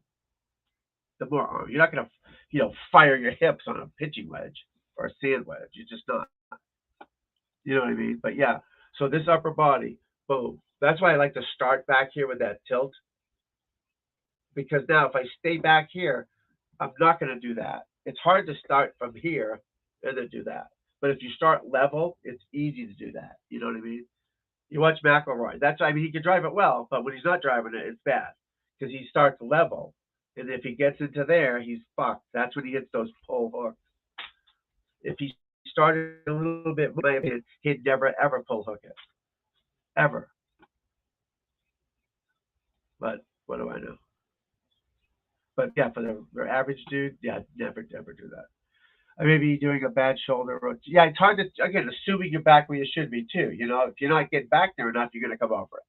the more arms. You're not going to, fire your hips on a pitching wedge or a sand wedge. You're just not. You know what I mean? But yeah, so this upper body, boom. That's why I like to start back here with that tilt. Because now if I stay back here, I'm not going to do that. It's hard to start from here and then do that. But if you start level, it's easy to do that. You know what I mean? You watch McElroy. He can drive it well, but when he's not driving it, it's bad because he starts level. And if he gets into there, he's fucked. That's when he hits those pull hooks. If he started a little bit, he'd never, ever pull hook it. Ever. But what do I know? But yeah, for the average dude, yeah, never do that. I may be doing a bad shoulder rotation. Yeah, it's hard to, again, assuming you're back where you should be too. If you're not getting back there enough, you're going to come over it.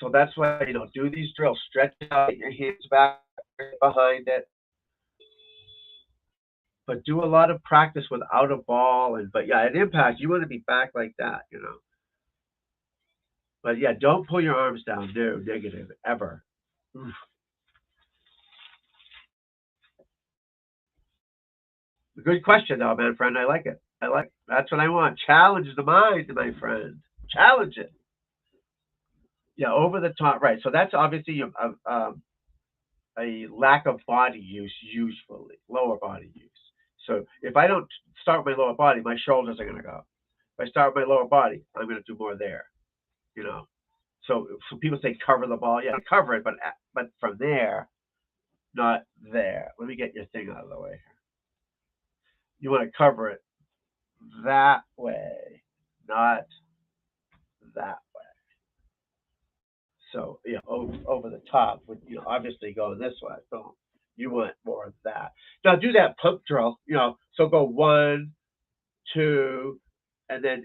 So that's why, do these drills. Stretch out your hands back behind it. But do a lot of practice without a ball. But yeah, at impact, you want to be back like that, But yeah, don't pull your arms down. No, negative, ever. Oof. Good question, though, man, friend. I like it. That's what I want. Challenge the mind, my friend. Challenge it. Yeah, over the top, right. So that's obviously a lack of body use, usually, lower body use. So if I don't start with my lower body, my shoulders are going to go. If I start with my lower body, I'm going to do more there, So people say cover the ball. Yeah, cover it, but from there, not there. Let me get your thing out of the way here. You want to cover it that way, not that way. So, over the top would, obviously go this way. So you want more of that. Now do that pump drill, so go 1, 2, and then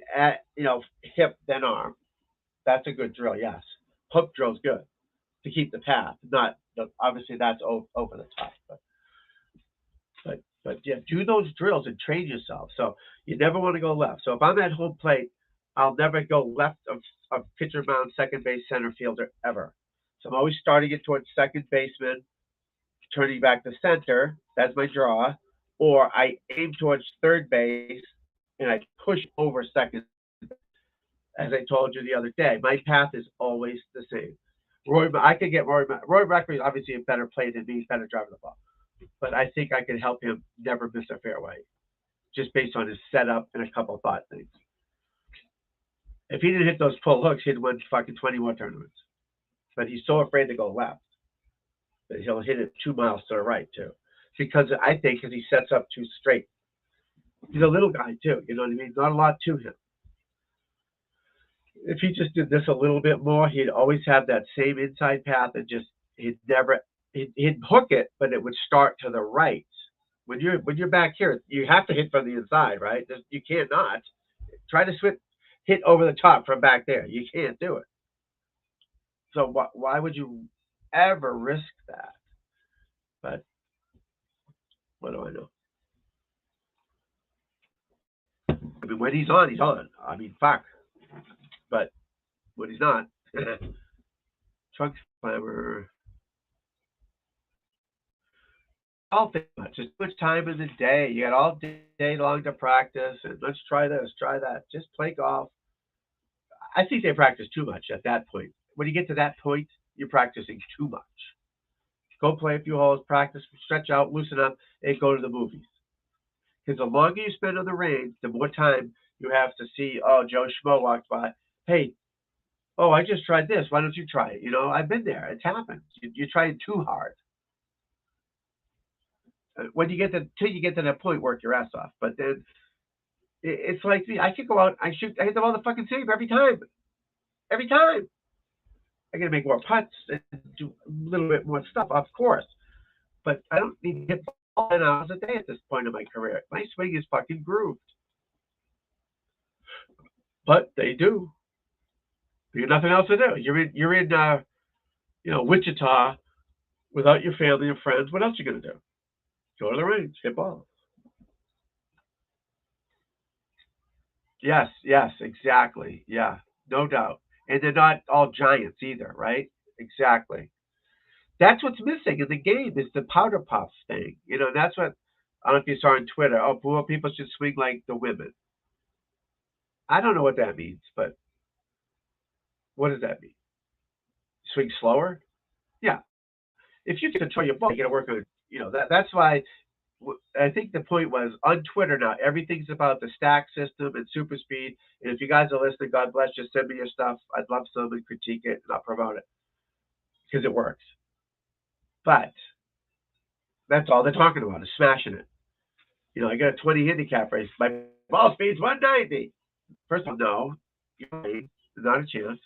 hip, then arm. That's a good drill, yes. Pump drill's good to keep the path. Obviously that's over the top, but yeah, do those drills and train yourself. So you never want to go left. So if I'm at home plate, I'll never go left of pitcher mound, second base, center fielder ever. So I'm always starting it towards second baseman, turning back to center. That's my draw. Or I aim towards third base and I push over second. As I told you the other day, my path is always the same. I could get Roy Reckley is obviously a better play than me, better driving the ball. But I think I could help him never miss a fairway, just based on his setup and a couple of thought things. If he didn't hit those pull hooks, he'd win fucking 20 more tournaments. But he's so afraid to go left that he'll hit it 2 miles to the right too, because he sets up too straight. He's a little guy too, you know what I mean? Not a lot to him. If he just did this a little bit more, he'd always have that same inside path and just he'd hook it, but it would start to the right. When you're back here, you have to hit from the inside, right? You can't not try to hit over the top from back there. You can't do it. So why would you ever risk that? But what do I know? I mean, when he's on, he's on. I mean, fuck. But when he's not, trunk slammer. All things much. There's too much time in the day. You got all day long to practice, and let's try this, try that. Just play golf. I think they practice too much at that point. When you get to that point, you're practicing too much. Go play a few holes, practice, stretch out, loosen up, and go to the movies. Because the longer you spend on the range, the more time you have to see, oh, Joe Schmo walked by. Hey, oh, I just tried this. Why don't you try it? I've been there. It's happened. You're trying too hard. When you get to that point, work your ass off. But then it's like me. I could go out. I hit the ball the fucking same every time. Every time. I gotta make more putts and do a little bit more stuff, of course. But I don't need to hit the ball 10 hours a day at this point in my career. My swing is fucking grooved. But they do. You got nothing else to do. You're in Wichita without your family and friends. What else are you gonna do? Go to the range, hit balls. Yes, exactly. Yeah, no doubt. And they're not all giants either, right? Exactly. That's what's missing in the game is the powder puff thing. That's what I don't know if you saw on Twitter. Oh, well, people should swing like the women. I don't know what that means, but what does that mean? Swing slower? Yeah. If you can control your ball, you got to work on. That's why I think the point was on Twitter now, everything's about the stack system and super speed. And if you guys are listening, God bless you, send me your stuff. I'd love some and critique it, and I'll promote it because it works. But that's all they're talking about is smashing it. I got a 20 handicap race. My ball speed's 190. First of all, no, you're right. Not a chance.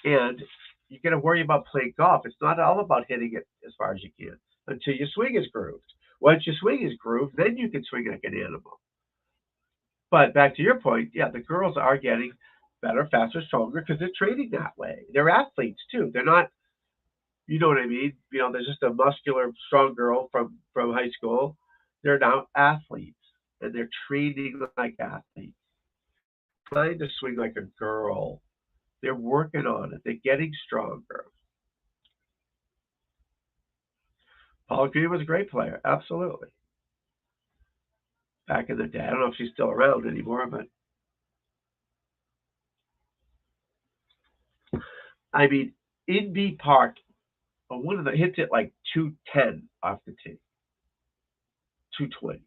And you got to worry about playing golf. It's not all about hitting it as far as you can until your swing is grooved. Once your swing is grooved, then you can swing like an animal. But back to your point, yeah, the girls are getting better, faster, stronger because they're training that way. They're athletes too. They're not, you know what I mean? There's just a muscular, strong girl from high school. They're now athletes, and they're training like athletes, trying to swing like a girl. They're working on it. They're getting stronger. Paula Green was a great player, absolutely. Back in the day, I don't know if she's still around anymore, but I mean, in B Park, one of the hits it like 210 off the tee, 220.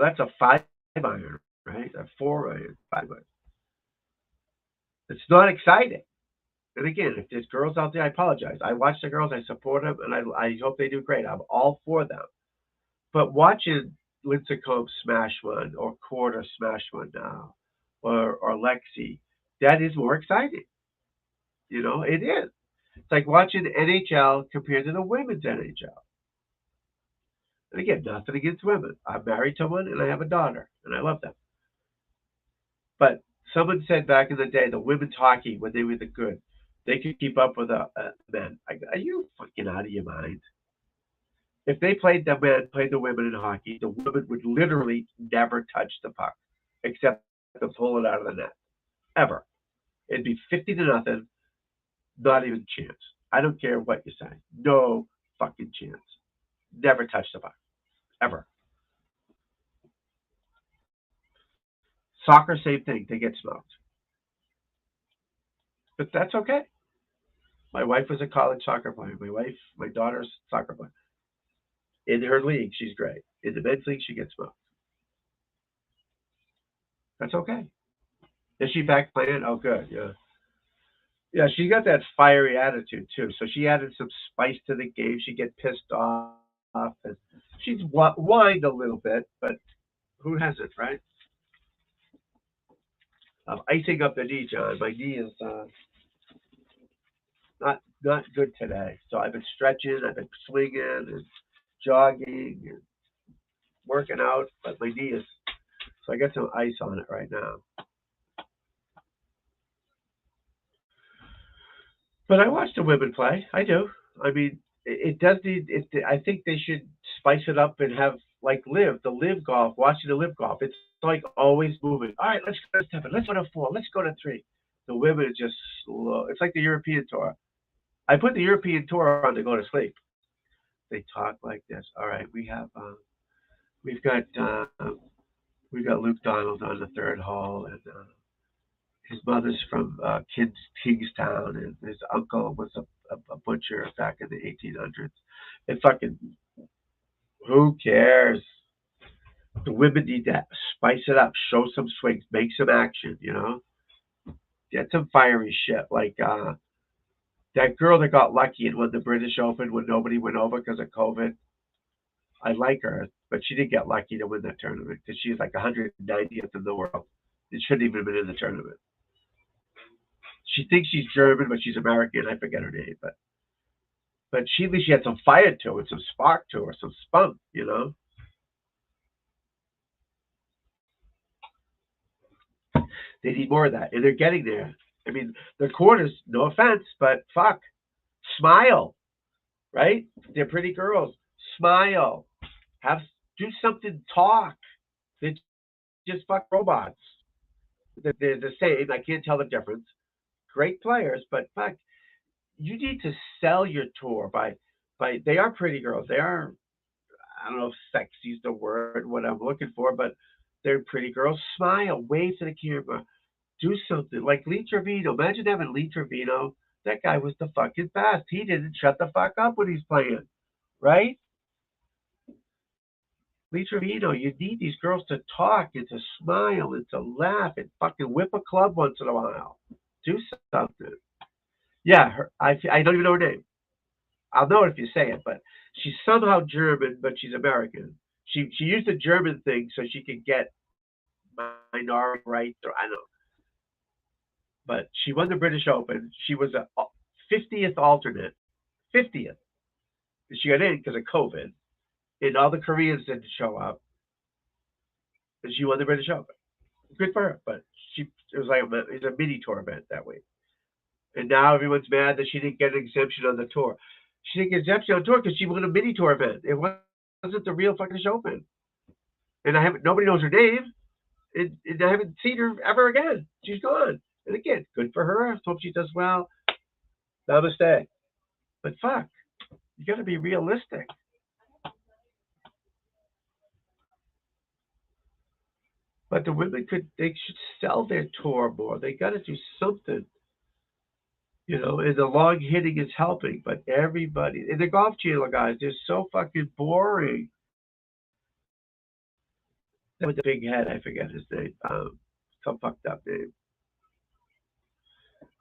That's a 5-iron, right? A 4-iron, 5-iron. It's not exciting. And again, if there's girls out there, I apologize. I watch the girls, I support them, and I hope they do great. I'm all for them. But watching Lincecum smash one or Quarter smash one now, or Lexi, that is more exciting. It is. It's like watching the NHL compared to the women's NHL. And again, nothing against women. I'm married to one and I have a daughter, and I love them. But someone said back in the day, the women's hockey, when they were the good, they could keep up with the men. Are you fucking out of your mind? If they played the men, played the women in hockey, the women would literally never touch the puck except to pull it out of the net. Ever. It'd be 50-0, not even a chance. I don't care what you say. No fucking chance. Never touch the puck. Ever. Soccer, same thing. They get smoked. But that's okay. My wife was a college soccer player. My daughter's a soccer player. In her league, she's great. In the men's league, she gets smoked. That's okay. Is she back playing? Oh, good. Yeah. Yeah, she got that fiery attitude, too. So she added some spice to the game. She'd get pissed off. And she's whined a little bit, but who hasn't, right? I'm icing up the knee, John. My knee is not not good today. So I've been stretching, I've been swinging and jogging and working out, but my knee is. So I got some ice on it right now. But I watch the women play. I do. I mean, it does need. It. I think they should spice it up and have like the live golf. Watching the live golf. It's like always moving. All right, let's go to 7. Let's go to 4. Let's go to 3. The women are just slow. It's like the European tour. I put the European tour on to go to sleep. They talk like this. All right, we've got we've got Luke Donald on the third hole, and his mother's from Kingstown, and his uncle was a butcher back in the 1800s. And fucking, who cares? The women need to spice it up, show some swings, make some action, Get some fiery shit. Like that girl that got lucky and won the British Open when nobody went over because of COVID. I like her, but she didn't get lucky to win that tournament because she's like 190th in the world. It shouldn't even have been in the tournament. She thinks she's German, but she's American. I forget her name, but she at least she had some fire to her, some spark to her, some spunk. They need more of that, and they're getting there. I mean, their quarters, no offense, but fuck, smile, right? They're pretty girls. Smile, do something, talk. They just fuck robots. They're the same. I can't tell the difference. Great players, but fuck, you need to sell your tour by. They are pretty girls. They are. I don't know if sexy is the word what I'm looking for, but they're pretty girls. Smile, wave to the camera, do something like Lee Trevino. Imagine having Lee Trevino. That guy was the fucking best. He didn't shut the fuck up when he's playing, right? Lee Trevino, you need these girls to talk and to smile and to laugh and fucking whip a club once in a while. Do something. Yeah, I don't even know her name. I'll know it if you say it, but she's somehow German, but she's American. She used the German thing so she could get minority rights, or I don't know. But she won the British Open. She was a 50th alternate, 50th. She got in because of COVID, and all the Koreans didn't show up, and she won the British Open. Good for her, but it was like it's a mini tour event that week. And now everyone's mad that she didn't get an exemption on the tour. She didn't get an exemption on the tour because she won a mini tour event. It wasn't the real fucking Open. And nobody knows her name. And I haven't seen her ever again. She's gone. And again, good for her. I hope she does well. Namaste. But fuck, you got to be realistic. But the women they should sell their tour more. They got to do something. And the long hitting is helping, but everybody, and the Golf Channel guys, they're so fucking boring. That with the big head, I forget his name. Some fucked up name.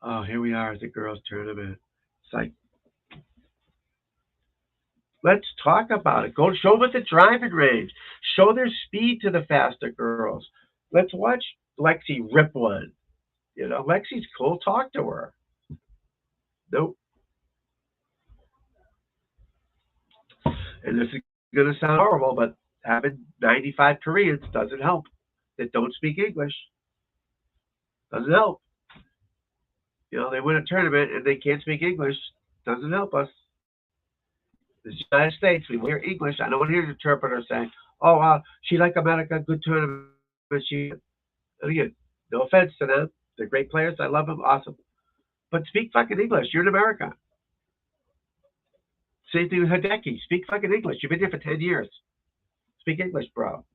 Oh, here we are at the girls' tournament. It's like, let's talk about it. Go show them at the driving range. Show their speed to the faster girls. Let's watch Lexi rip one. Lexi's cool. Talk to her. Nope. And this is going to sound horrible, but having 95 Koreans doesn't help that don't speak English. Doesn't help. They win a tournament and they can't speak English. Doesn't help us. This is the United States. We hear English. I don't want to hear an interpreter saying, oh, she like America, good tournament. And again, no offense to them. They're great players. I love them. Awesome. But speak fucking English. You're in America. Same thing with Hideki. Speak fucking English. You've been here for 10 years. Speak English, bro.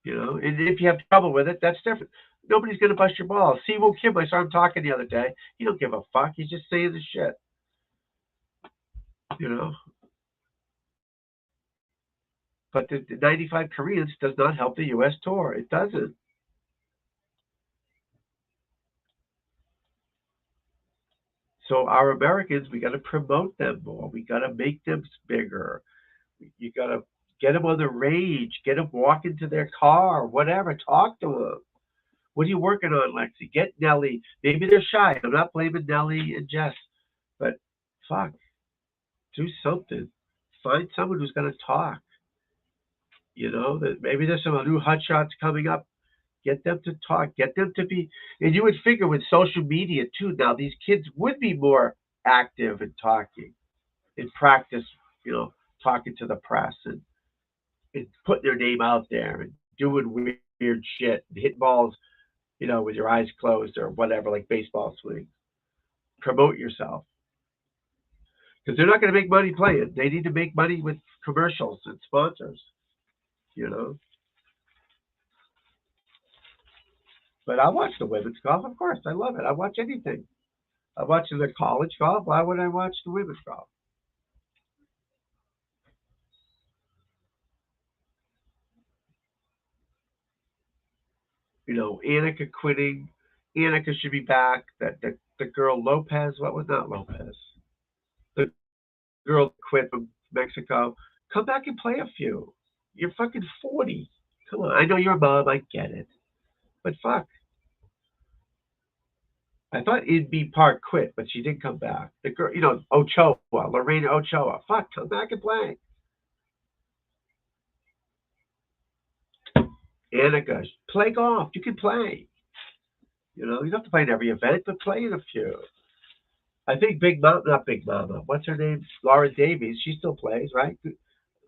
And if you have trouble with it, that's different. Nobody's going to bust your balls. Siwoo Kim, I saw him talking the other day. He don't give a fuck. He's just saying the shit. But the 95 Koreans does not help the U.S. tour. It doesn't. So our Americans, we got to promote them more. We got to make them bigger. You got to get them on the range. Get them walking to their car, whatever. Talk to them. What are you working on, Lexi? Get Nellie. Maybe they're shy. I'm not blaming Nellie and Jess, but fuck, do something. Find someone who's going to talk. That maybe there's some new hotshots coming up. Get them to talk. Get them to be. And you would figure with social media too. Now these kids would be more active in talking, in practice. Talking to the press and putting their name out there and doing weird shit, and hitting balls, with your eyes closed or whatever, like baseball swings. Promote yourself because they're not going to make money playing. They need to make money with commercials and sponsors. You know. But I watch the women's golf, of course. I love it. I watch anything. I watch the college golf. Why would I watch the women's golf? Annika quitting. Annika should be back. That the girl Lopez. What was that Lopez? The girl quit from Mexico. Come back and play a few. You're fucking 40. Come on. I know you're a mom. I get it. But fuck. I thought it'd be Park quit, but she did come back. The girl, Ochoa, Lorena Ochoa. Fuck, come back and play. Annika, play golf. You can play. You don't have to play in every event, but play in a few. I think not Big Mama. What's her name? Laura Davies. She still plays, right?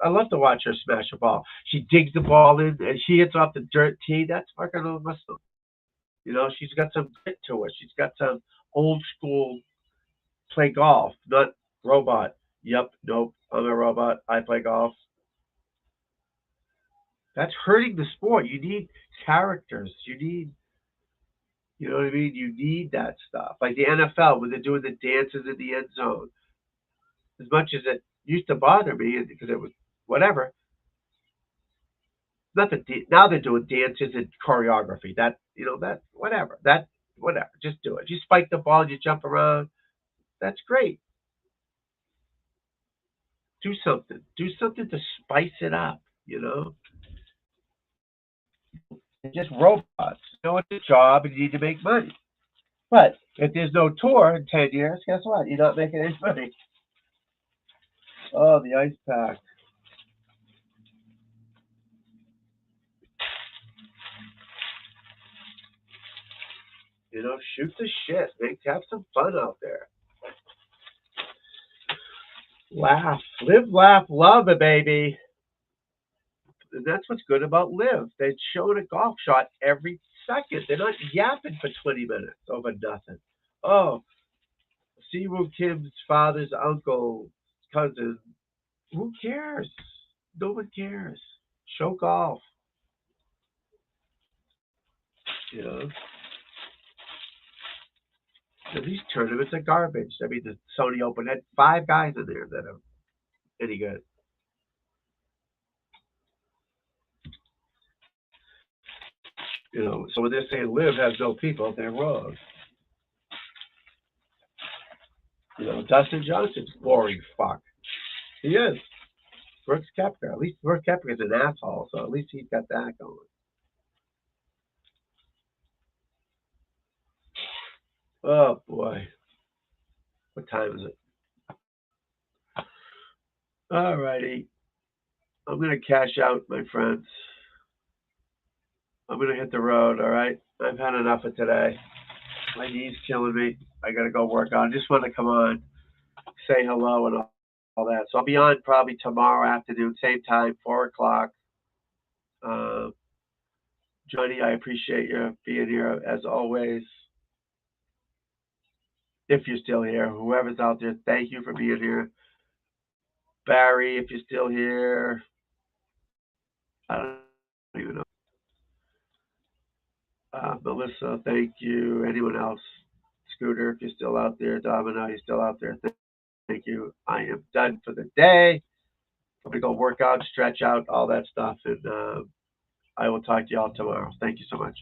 I love to watch her smash a ball. She digs the ball in and she hits off the dirt tee. That's fucking awesome. She's got some grit to her. She's got some old school play golf, not robot. Yep, nope, I'm a robot. I play golf. That's hurting the sport. You need characters. You know what I mean? You need that stuff. Like the NFL, when they're doing the dances in the end zone. As much as it used to bother me because it was whatever. Not that now they're doing dances and choreography. That whatever. That whatever. Just do it. You spike the ball, you jump around. That's great. Do something. Do something to spice it up. Just robots. It's a job and you need to make money. But if there's no tour in 10 years, guess what? You're not making any money. Oh, the ice pack. Shoot the shit. Have some fun out there. Laugh. Live, laugh, love it, baby. And that's what's good about Live. They're showing a golf shot every second. They're not yapping for 20 minutes over nothing. Oh, Siwoo Kim's father's uncle, cousin. Who cares? No one cares. Show golf. These tournaments are garbage. I mean, the Sony Open had 5 guys in there that are any good. So when they're saying Live has no people, they're wrong. Dustin Johnson's boring fuck. He is. Brooks Koepka. At least Brooks Koepka is an asshole, so at least he's got that going. Oh boy. What time is it? Alrighty. I'm gonna cash out, my friends. I'm gonna hit the road, alright? I've had enough of today. My knee's killing me. I gotta go work on. Just want to come on, say hello and all that. So I'll be on probably tomorrow afternoon, same time, 4 o'clock. Johnny, I appreciate you being here as always. If you're still here, whoever's out there, thank you for being here. Barry, if you're still here, I don't even know. Melissa, thank you. Anyone else? Scooter, if you're still out there. Domino, you're still out there. Thank you. I am done for the day. I'm going to go work out, stretch out, all that stuff, and I will talk to y'all tomorrow. Thank you so much.